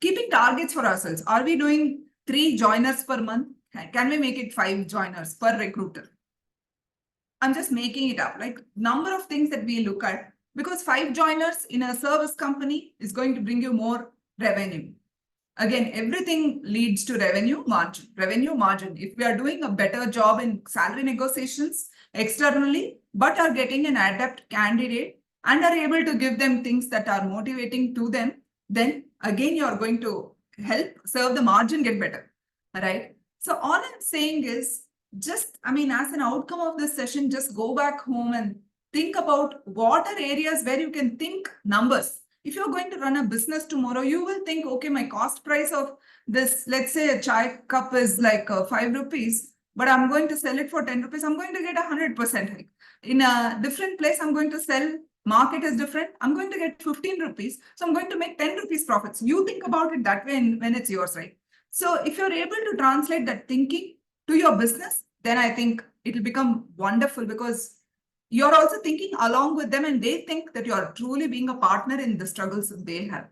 keeping targets for ourselves. Are we doing 3 joiners per month? Can we make it 5 joiners per recruiter? I'm just making it up, like number of things that we look at, because 5 joiners in a service company is going to bring you more revenue. Again, everything leads to revenue margin. If we are doing a better job in salary negotiations externally, but are getting an adept candidate and are able to give them things that are motivating to them, then again, you're going to help serve the margin get better, right? So all I'm saying is just, as an outcome of this session, just go back home and think about what are areas where you can think numbers. If you're going to run a business tomorrow, you will think, okay, my cost price of this, let's say a chai cup is like 5 rupees, but I'm going to sell it for 10 rupees. I'm going to get 100% hike. In a different place, I'm going to sell, market is different. I'm going to get 15 rupees. So I'm going to make 10 rupees profits. You think about it that way when it's yours, right? So if you're able to translate that thinking to your business, then I think it'll become wonderful because you're also thinking along with them and they think that you're truly being a partner in the struggles that they have.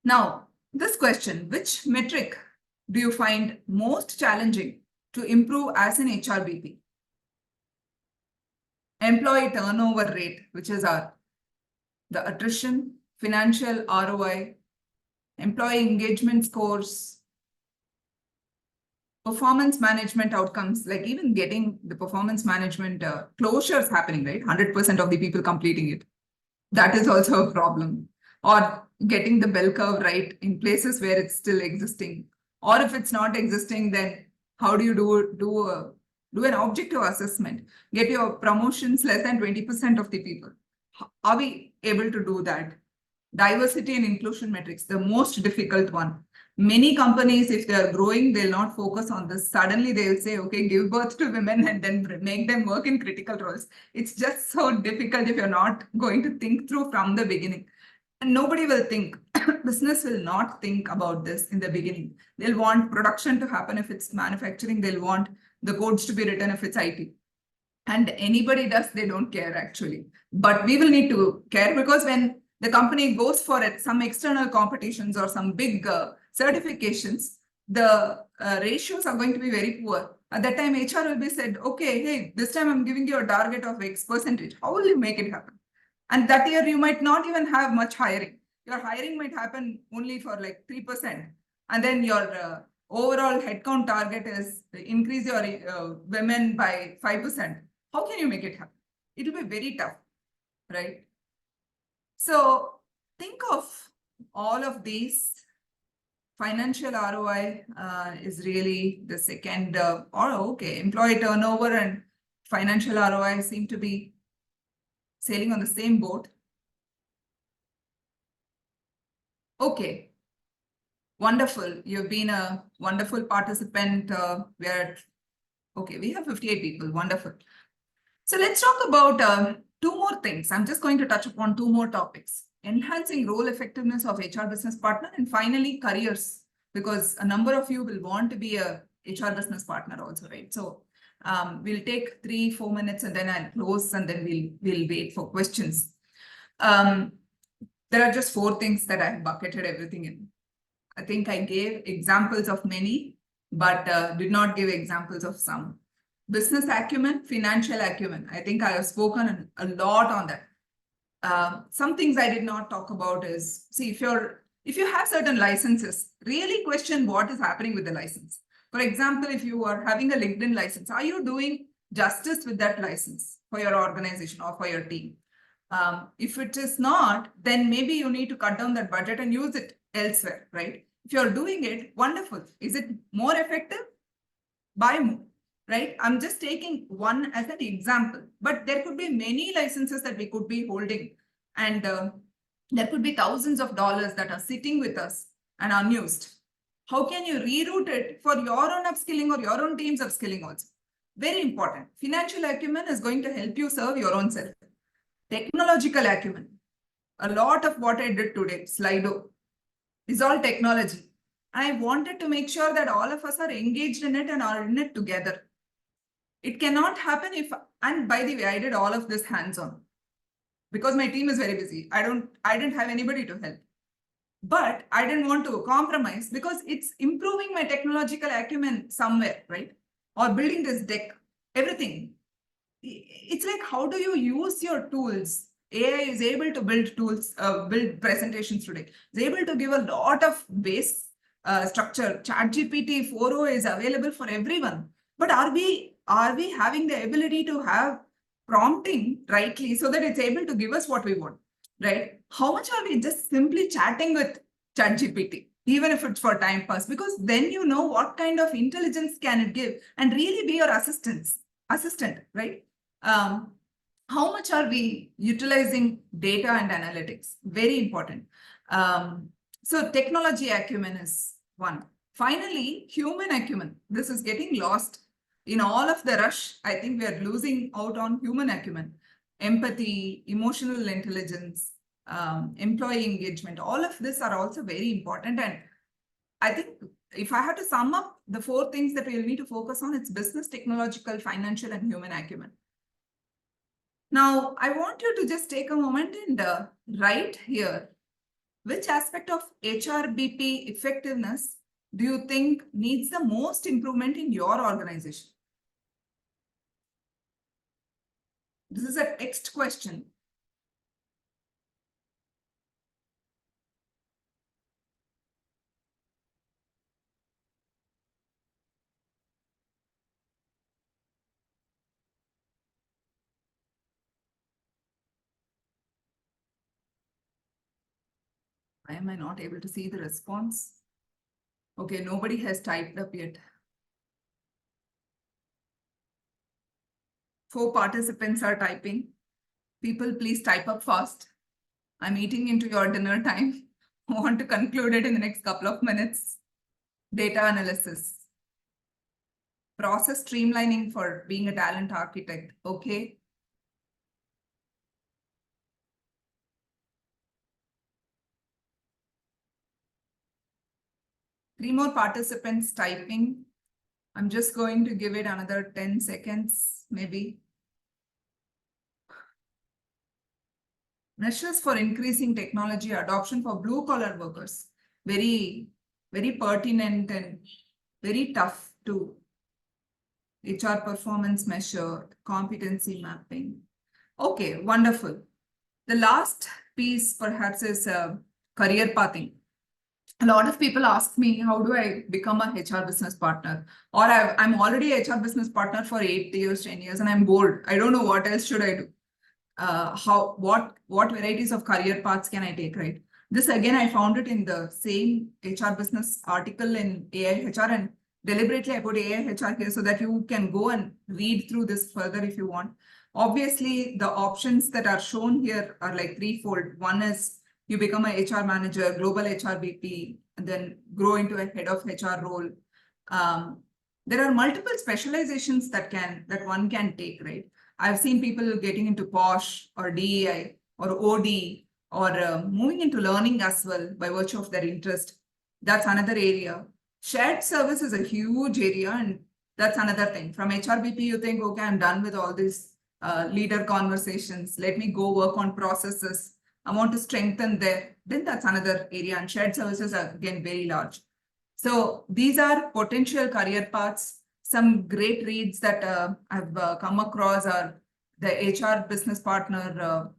Now, this question, which metric do you find most challenging to improve as an HRBP? Employee turnover rate, which is the attrition, financial ROI, employee engagement scores, performance management outcomes, like even getting the performance management closures happening, right? 100% of the people completing it. That is also a problem. Or getting the bell curve right in places where it's still existing. Or if it's not existing, then how do you do an objective assessment? Get your promotions less than 20% of the people. Are we able to do that? Diversity and inclusion metrics, the most difficult one. Many companies, if they are growing, they'll not focus on this. Suddenly they'll say, okay, give birth to women and then make them work in critical roles. It's just so difficult if you're not going to think through from the beginning. And nobody will think, business will not think about this in the beginning. They'll want production to happen if it's manufacturing. They'll want the codes to be written if it's IT. And anybody does, they don't care actually. But we will need to care because when the company goes for it, some external competitions or some big certifications, the ratios are going to be very poor. At that time, HR will be said, okay, hey, this time I'm giving you a target of X percentage. How will you make it happen? And that year, you might not even have much hiring. Your hiring might happen only for like 3%. and then your overall headcount target is increase your women by 5%. How can you make it happen? It will be very tough, right? So think of all of these. Financial ROI is really the second, employee turnover and financial ROI seem to be sailing on the same boat. Okay, wonderful. You've been a wonderful participant. We have 58 people. Wonderful. So let's talk about two more things. I'm just going to touch upon two more topics. Enhancing role effectiveness of HR business partner, and finally careers, because a number of you will want to be a HR business partner also, right? So we'll take 3-4 minutes and then I'll close and then we'll wait for questions. There are just 4 things that I've bucketed everything in. I think I gave examples of many, but did not give examples of some. Business acumen, financial acumen. I think I have spoken a lot on that. Some things I did not talk about is, see, if you have certain licenses, really question what is happening with the license. For example, if you are having a LinkedIn license, are you doing justice with that license for your organization or for your team? If it is not, then maybe you need to cut down that budget and use it elsewhere, right? If you're doing it, wonderful. Is it more effective? Buy more, right? I'm just taking one as an example, but there could be many licenses that we could be holding, and there could be thousands of dollars that are sitting with us and unused. How can you reroute it for your own upskilling or your own team's upskilling also? Very important. Financial acumen is going to help you serve your own self. Technological acumen. A lot of what I did today, Slido, is all technology. I wanted to make sure that all of us are engaged in it and are in it together. It cannot happen if, and by the way, I did all of this hands-on because my team is very busy. I didn't have anybody to help. But I didn't want to compromise because it's improving my technological acumen somewhere, right? Or building this deck, everything. It's like, how do you use your tools? AI is able to build tools, build presentations today. It's able to give a lot of base structure. ChatGPT 4.0 is available for everyone. But are we having the ability to have prompting rightly so that it's able to give us what we want, right? How much are we just simply chatting with ChatGPT, even if it's for time pass? Because then you know what kind of intelligence can it give and really be your assistant, right? How much are we utilizing data and analytics? Very important. So technology acumen is one. Finally, human acumen. This is getting lost. In all of the rush, I think we are losing out on human acumen. Empathy, emotional intelligence, employee engagement, all of this are also very important. And I think if I have to sum up the 4 things that we'll need to focus on, it's business, technological, financial, and human acumen. Now, I want you to just take a moment and write here, which aspect of HRBP effectiveness do you think needs the most improvement in your organization? This is a text question. Why am I not able to see the response? Okay, nobody has typed up yet. 4 participants are typing. People, please type up fast. I'm eating into your dinner time. I want to conclude it in the next couple of minutes. Data analysis. Process streamlining for being a talent architect. Okay. Three more participants typing. I'm just going to give it another 10 seconds, maybe. Measures for increasing technology adoption for blue-collar workers. Very, very pertinent and very tough to HR performance measure, competency mapping. Okay, wonderful. The last piece perhaps is career pathing. a lot of people ask me, how do I become a HR business partner? Or I'm already a HR business partner for 8 years, 10 years, and I'm bored. I don't know what else should I do. What varieties of career paths can I take, right? This again, I found it in the same HR business article in AI HR, and deliberately I put AI HR here so that you can go and read through this further if you want. Obviously, the options that are shown here are like threefold. One is you become a HR manager, global HR VP, and then grow into a head of HR role. There are multiple specializations that one can take, right? I've seen people getting into POSH or DEI or OD or moving into learning as well by virtue of their interest. That's another area. Shared service is a huge area, and that's another thing. From HRBP, you think, okay, I'm done with all these leader conversations. Let me go work on processes. I want to strengthen there. Then that's another area, and shared services are again very large. So these are potential career paths. Some great reads that I've come across are the HR Business Partner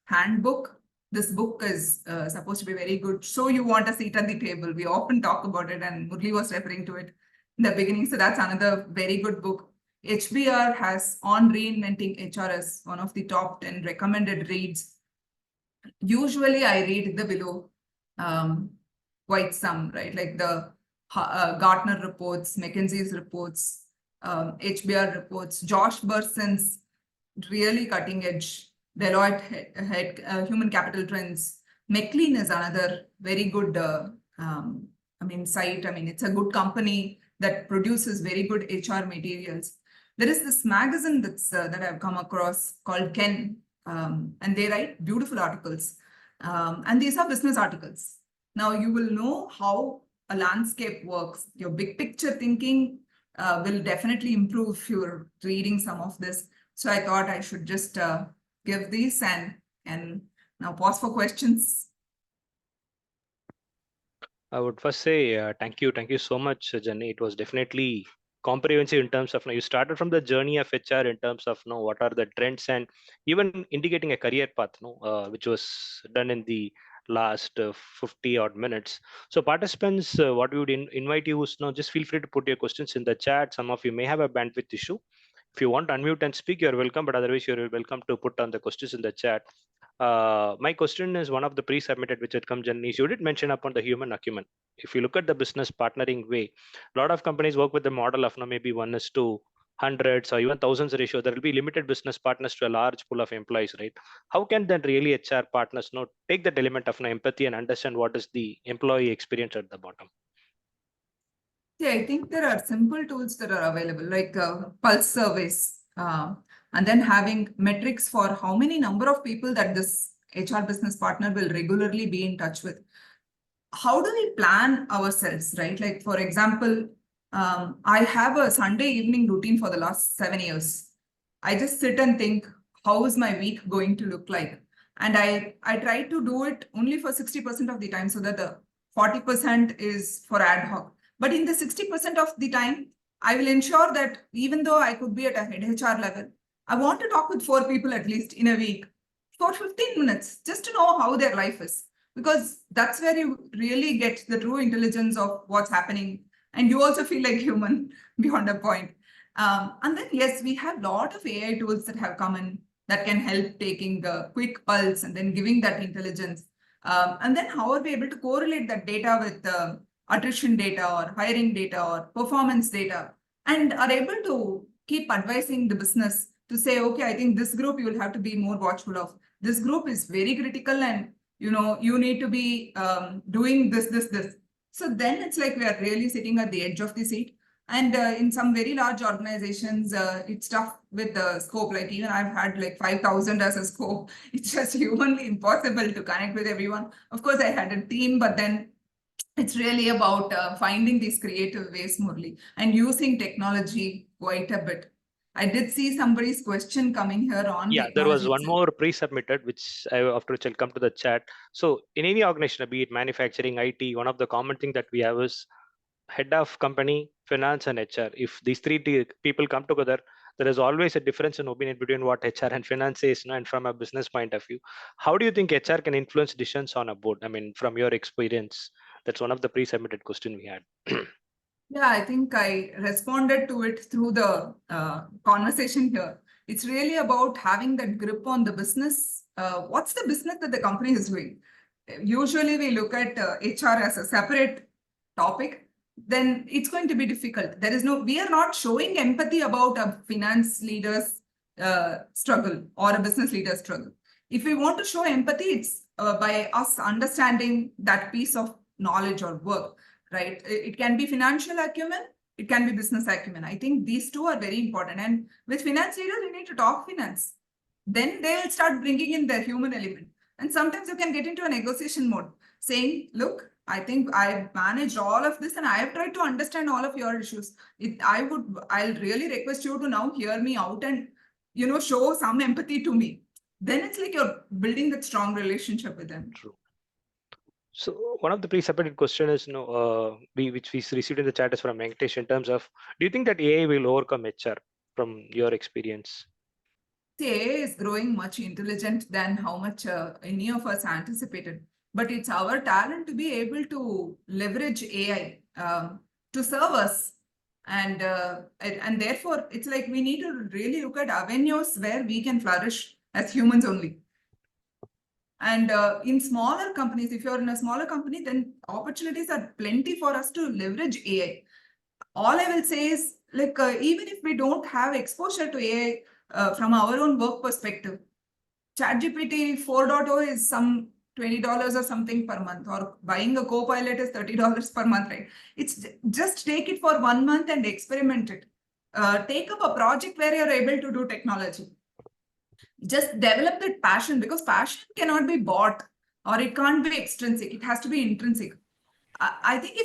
Handbook. This book is supposed to be very good. So you want a seat at the table. We often talk about it, and Murli was referring to it in the beginning. So that's another very good book. HBR has On Reinventing HR as one of the top 10 recommended reads. Usually I read the below quite some, right? Like the Gartner reports, McKinsey's reports, HBR reports, Josh Berson's really cutting edge, Deloitte Human Capital Trends. McLean is another very good, site. I mean, it's a good company that produces very good HR materials. There is this magazine that I've come across called Ken, and they write beautiful articles. And these are business articles. Now you will know how a landscape works. Your big picture thinking will definitely improve if you're reading some of this. So I thought I should just give these and now pause for questions. I would first say thank you so much, Jenny. It was definitely comprehensive in terms of, you started from the journey of HR in terms of, what are the trends, and even indicating a career path, which was done in the last 50 odd minutes. So participants, what we would invite you is, just feel free to put your questions in the chat. Some of you may have a bandwidth issue. If you want to unmute and speak, you're welcome, but otherwise you're welcome to put on the questions in the chat. My question is one of the pre-submitted which had come, Jenny. You did mention upon the human acumen. If you look at the business partnering way, a lot of companies work with the model of, maybe 1:100 hundreds or even thousands ratio. There will be limited business partners to a large pool of employees, right? How can then really HR partners take that element of empathy and understand what is the employee experience at the bottom? Yeah, I think there are simple tools that are available, like pulse surveys, and then having metrics for how many number of people that this HR business partner will regularly be in touch with. How do we plan ourselves, right? Like, for example, I have a Sunday evening routine for the last 7 years. I just sit and think, how is my week going to look like? And I try to do it only for 60% of the time so that the 40% is for ad hoc. But in the 60% of the time, I will ensure that even though I could be at a head HR level, I want to talk with 4 people at least in a week for 15 minutes just to know how their life is, because that's where you really get the true intelligence of what's happening, and you also feel like human beyond a point. And then yes, we have a lot of AI tools that have come in that can help taking the quick pulse and then giving that intelligence. And then how are we able to correlate that data with attrition data or hiring data or performance data, and are able to keep advising the business to say, okay, I think this group you will have to be more watchful of. This group is very critical, and you need to be doing this. So then it's like we are really sitting at the edge of the seat. And in some very large organizations, it's tough with the scope. Like even I've had like 5,000 as a scope. It's just humanly impossible to connect with everyone. Of course, I had a team, but then it's really about finding these creative ways, Murli, and using technology quite a bit. I did see somebody's question coming here on Yeah, there was technology. one more pre-submitted, after which I'll come to the chat. So in any organization, be it manufacturing, IT, one of the common thing that we have is head of company, finance, and HR. If these three people come together, there is always a difference in opinion between what HR and finance says, and from a business point of view. How do you think HR can influence decisions on a board? I mean, from your experience, That's one of the pre-submitted question we had. Yeah, I think I responded to it through the conversation here. It's really about having that grip on the business. What's the business that the company is doing? Usually we look at HR as a separate topic, then it's going to be difficult. We are not showing empathy about a finance leader's struggle or a business leader's struggle. If we want to show empathy, it's by us understanding that piece of knowledge or work, right? It can be financial acumen, it can be business acumen. I think these two are very important. And with finance leaders, we need to talk finance. Then they will start bringing in their human element. And sometimes you can get into a negotiation mode saying, look, I think I've managed all of this and I have tried to understand all of your issues. I'll really request you to now hear me out and, show some empathy to me. Then it's like you're building that strong relationship with them. True. So one of the pre-submitted question is, which we received in the chat is from Venkatesh in terms of, do you think that AI will overcome HR from your experience? AI is growing much intelligent than how much any of us anticipated. But it's our talent to be able to leverage AI to serve us. And therefore, it's like we need to really look at avenues where we can flourish as humans only. And in smaller companies, if you're in a smaller company, then opportunities are plenty for us to leverage AI. All I will say is, like, even if we don't have exposure to AI from our own work perspective, ChatGPT 4.0 is some $20 or something per month, or buying a Copilot is $30 per month, right? It's just take it for 1 month and experiment it. Take up a project where you're able to do technology. Just develop that passion, because passion cannot be bought or it can't be extrinsic. It has to be intrinsic. I think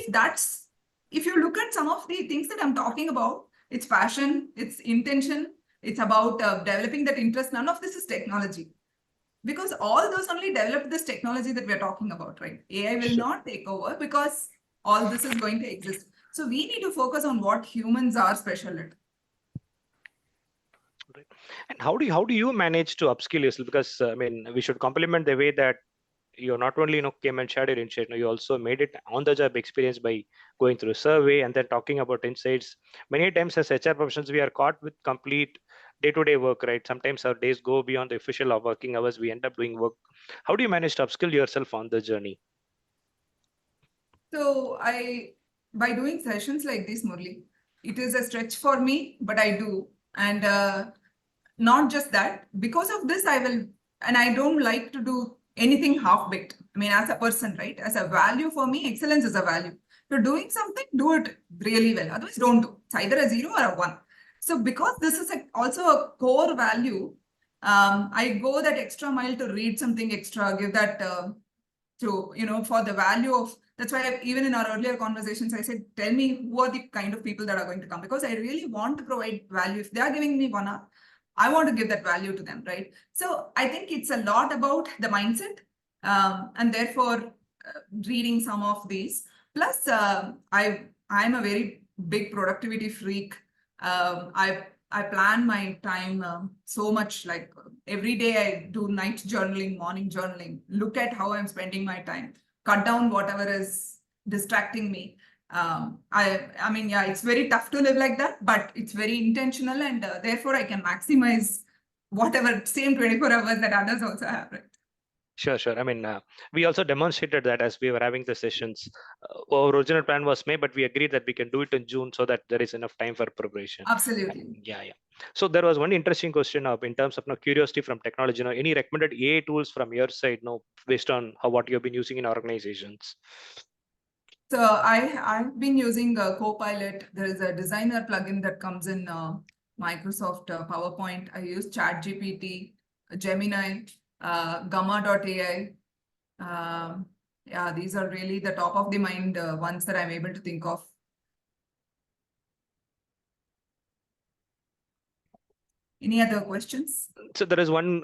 if you look at some of the things that I'm talking about, it's passion, it's intention, it's about developing that interest. None of this is technology, because all those only develop this technology that we're talking about, right? AI will not take over because all this is going to exist. So we need to focus on what humans are special at. Right. And how do you manage to upskill yourself? Because we should complement the way that you not only came and shared your insight, you also made it on the job experience by going through a survey and then talking about insights. Many times as HR professionals, we are caught with complete day-to-day work, right? Sometimes our days go beyond the official working hours. We end up doing work. How do you manage to upskill yourself on the journey? So by doing sessions like this, Murli, it is a stretch for me, but I do. And not just that, because of this, I don't like to do anything half-baked. As a person, right? As a value for me, excellence is a value. If you're doing something, do it really well. Otherwise, don't do. It's either a 0 or a 1. So because this is also a core value, I go that extra mile to read something extra, give that for the value of, that's why even in our earlier conversations, I said, tell me who are the kind of people that are going to come, because I really want to provide value. If they are giving me 1 hour, I want to give that value to them, right? So I think it's a lot about the mindset, and therefore reading some of these. Plus, I'm a very big productivity freak. I plan my time so much, like every day I do night journaling, morning journaling, look at how I'm spending my time, cut down whatever is distracting me. It's very tough to live like that, but it's very intentional, and therefore I can maximize whatever same 24 hours that others also have, right? Sure. We also demonstrated that as we were having the sessions. Our original plan was May, but we agreed that we can do it in June so that there is enough time for preparation. Absolutely. And yeah. So there was one interesting question in terms of curiosity from technology. Any recommended AI tools from your side, based on what you've been using in organizations? So I've been using Copilot. There is a designer plugin that comes in Microsoft PowerPoint. I use ChatGPT, Gemini, Gamma.ai. These are really the top of the mind ones that I'm able to think of. Any other questions? So there is one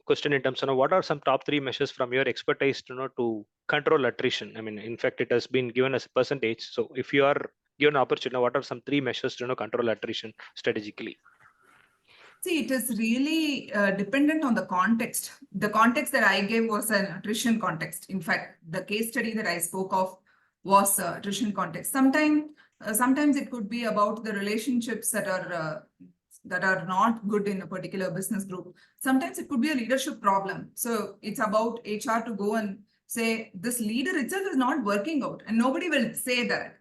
question in terms of what are some top 3 measures from your expertise to control attrition? In fact, it has been given as a percentage. So if you are given an opportunity, what are some 3 measures to control attrition strategically? See, it is really dependent on the context. The context that I gave was an attrition context. In fact, the case study that I spoke of was attrition context. Sometimes it could be about the relationships that are not good in a particular business group. Sometimes it could be a leadership problem. So it's about HR to go and say this leader itself is not working out, and nobody will say that,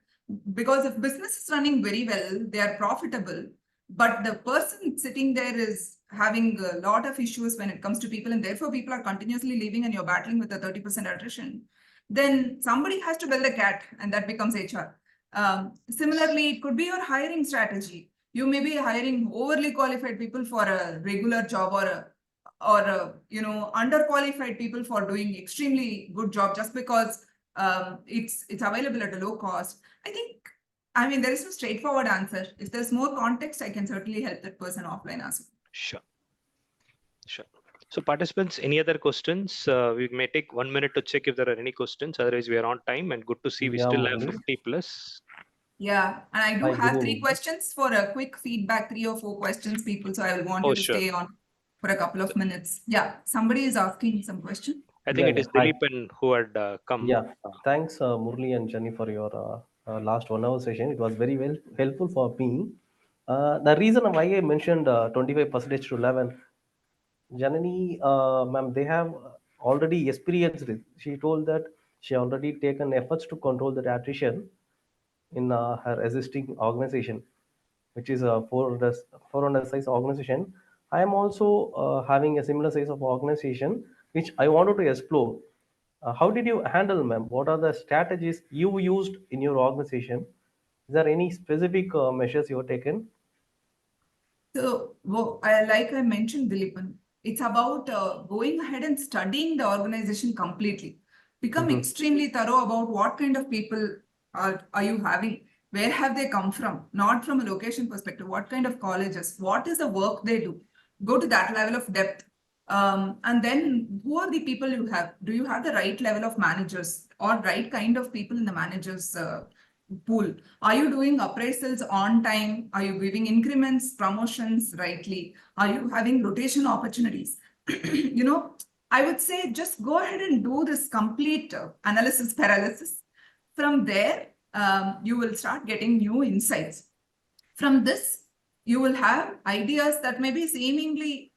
because if business is running very well, they are profitable, but the person sitting there is having a lot of issues when it comes to people, and therefore people are continuously leaving and you're battling with a 30% attrition, then somebody has to bell the cat, and that becomes HR. Similarly, it could be your hiring strategy. You may be hiring overly qualified people for a regular job, or underqualified people for doing extremely good job just because it's available at a low cost. I mean, there is no straightforward answer. If there's more context, I can certainly help that person offline as well. Sure. So participants, any other questions? We may take 1 minute to check if there are any questions. Otherwise, we are on time, and good to see we Yeah, still have Murali. 50 plus. Yeah, and I do Hi, have good 3 evening. questions for a quick feedback, 3 or 4 questions, people. So I will want you to Sure. stay on for a couple of minutes. Yeah, somebody is asking some question. I think it is Hi. Dileepan who had come. Yeah, thanks, Murli and Jenny, for your last 1 hour session. It was very well helpful for me. The reason why I mentioned 25% to 11, Janani, ma'am, they have already experienced it. She told that she already taken efforts to control the attrition in her existing organization, which is a 400 size organization. I am also having a similar size of organization, which I wanted to explore. How did you handle, ma'am? What are the strategies you used in your organization? Is there any specific measures you have taken? So, like I mentioned, Dileepan, it's about going ahead and studying the organization completely. Become extremely thorough about what kind of people are you having, where have they come from, not from a location perspective, what kind of colleges, what is the work they do. Go to that level of depth. And then who are the people you have? Do you have the right level of managers or right kind of people in the managers pool? Are you doing appraisals on time? Are you giving increments, promotions rightly? Are you having rotation opportunities? I would say just go ahead and do this complete analysis paralysis. From there, you will start getting new insights. From this, you will have ideas that may be seemingly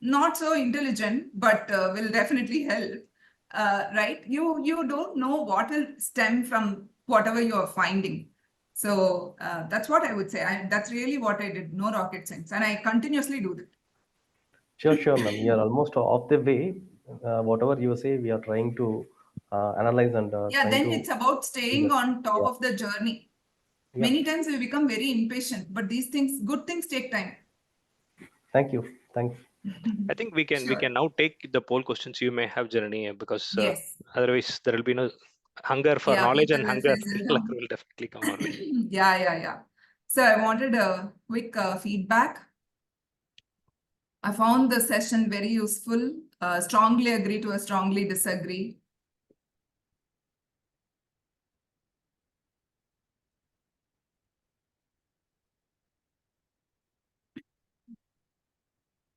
not so intelligent, but will definitely help. Right? You don't know what will stem from whatever you are finding. So that's what I would say. That's really what I did. No rocket science, and I continuously do that. Sure, ma'am. We are almost off the way. Whatever you say, we are trying to analyze and Yeah, then it's about staying on top Yeah. of the journey. Yeah. Many times we become very impatient, but these things, good things, take time. Thank you. Thanks. I think we can now take the poll questions you may have, Janani, because Yes. otherwise there will be no hunger for knowledge, and people will hunger fizzle will down. definitely come our way. Yeah. So I wanted a quick feedback. I found the session very useful. Strongly agree to a strongly disagree.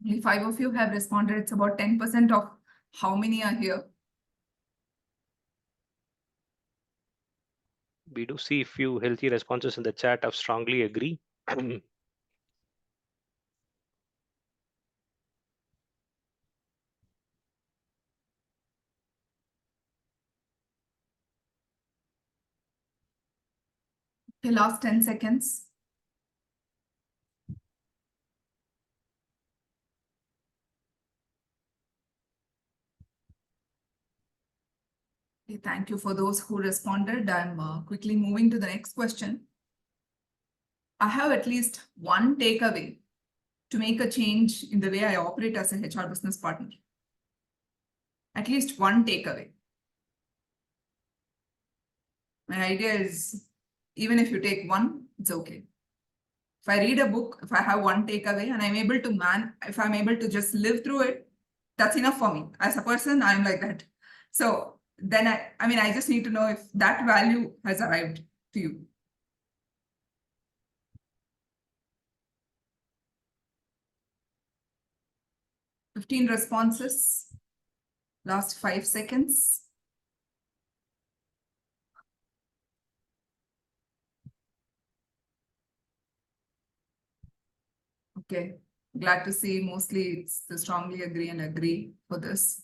Only 5 of you have responded. It's about 10% of how many are here. We do see a few healthy responses in the chat of strongly agree. Okay, last 10 seconds. Okay, thank you for those who responded. I'm quickly moving to the next question. I have at least one takeaway to make a change in the way I operate as a HR business partner. At least one takeaway. My idea is, even if you take one, it's okay. If I read a book, if I have one takeaway and I'm able to if I'm able to just live through it, that's enough for me. As a person, I'm like that. So then I just need to know if that value has arrived to you. "15 responses. Last 5 seconds. Okay, glad to see mostly it's the strongly agree and agree for this.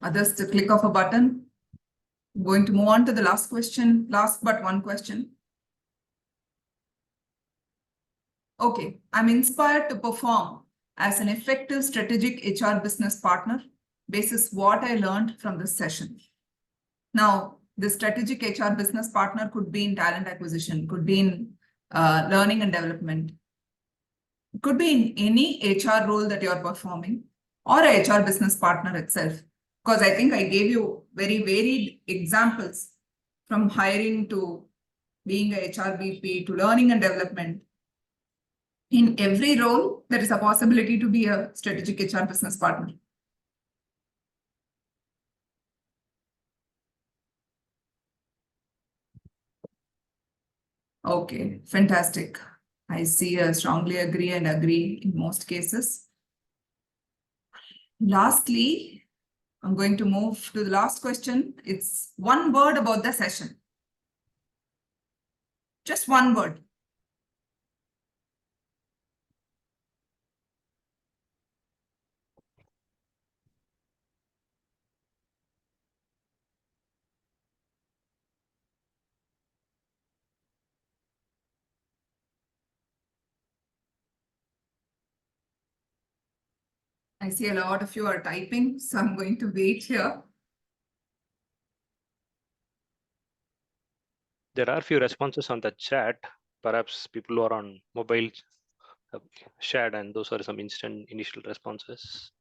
Others to click of a button. I'm going to move on to the last question, last but one question. Okay, I'm inspired to perform as an effective strategic HR business partner basis what I learned from this session. Now, the strategic HR business partner could be in talent acquisition, could be in learning and development, could be in any HR role that you're performing or a HR business partner itself. Because I think I gave you very varied examples from hiring to being a HR VP to learning and development. In every role, there is a possibility to be a strategic HR business partner. Okay, fantastic. I see a strongly agree and agree in most cases. Lastly, I'm going to move to the last question. It's one word about the session. Just one word. I see a lot of you are typing, so I'm going to wait here. There are a few responses on the chat. Perhaps people who are on mobile have shared, and those are some instant initial responses.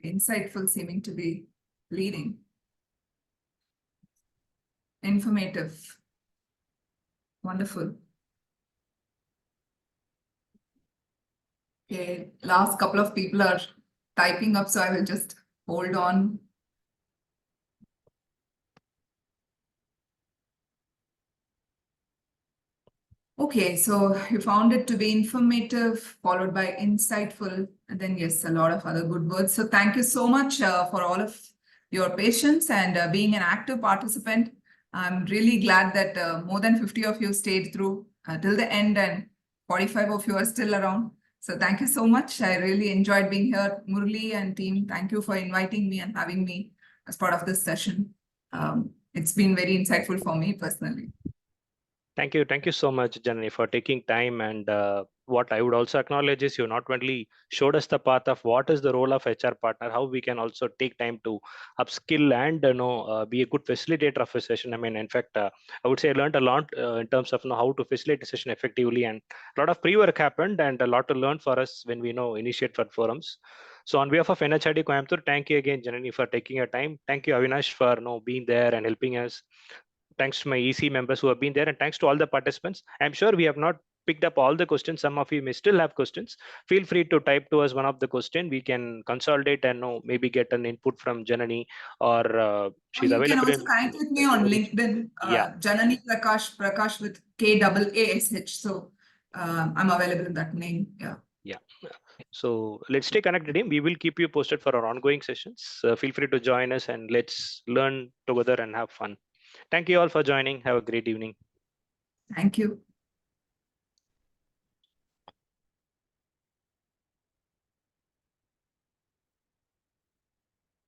Insightful seeming to be leading. Informative. Wonderful. Okay, last couple of people are typing up, so I will just hold on. Okay, so you found it to be informative, followed by insightful, and then yes, a lot of other good words. So thank you so much for all of your patience and being an active participant. I'm really glad that more than 50 of you stayed through till the end and 45 of you are still around. So thank you so much. I really enjoyed being here. Murli and team, thank you for inviting me and having me as part of this session. It's been very insightful for me personally. Thank you so much, Janani, for taking time. And what I would also acknowledge is you not only showed us the path of what is the role of HR partner, how we can also take time to upskill and be a good facilitator of a session. I mean, in fact, I would say I learned a lot in terms of how to facilitate a session effectively, and a lot of pre-work happened and a lot to learn for us when we initiate for forums. So on behalf of NHRD Coimbatore, thank you again, Janani, for taking your time. Thank you, Avinash, for being there and helping us. Thanks to my EC members who have been there, and thanks to all the participants. I'm sure we have not picked up all the questions. Some of you may still have questions. Feel free to type to us one of the question. We can consolidate and maybe get an input from Janani, or she's You can available also in. connect with me on LinkedIn, Yeah. Janani Prakash with KAASH. So I'm available in that name. Yeah. Yeah. So let's stay connected. We will keep you posted for our ongoing sessions. Feel free to join us and let's learn together and have fun. Thank you all for joining. Have a great evening. Thank you.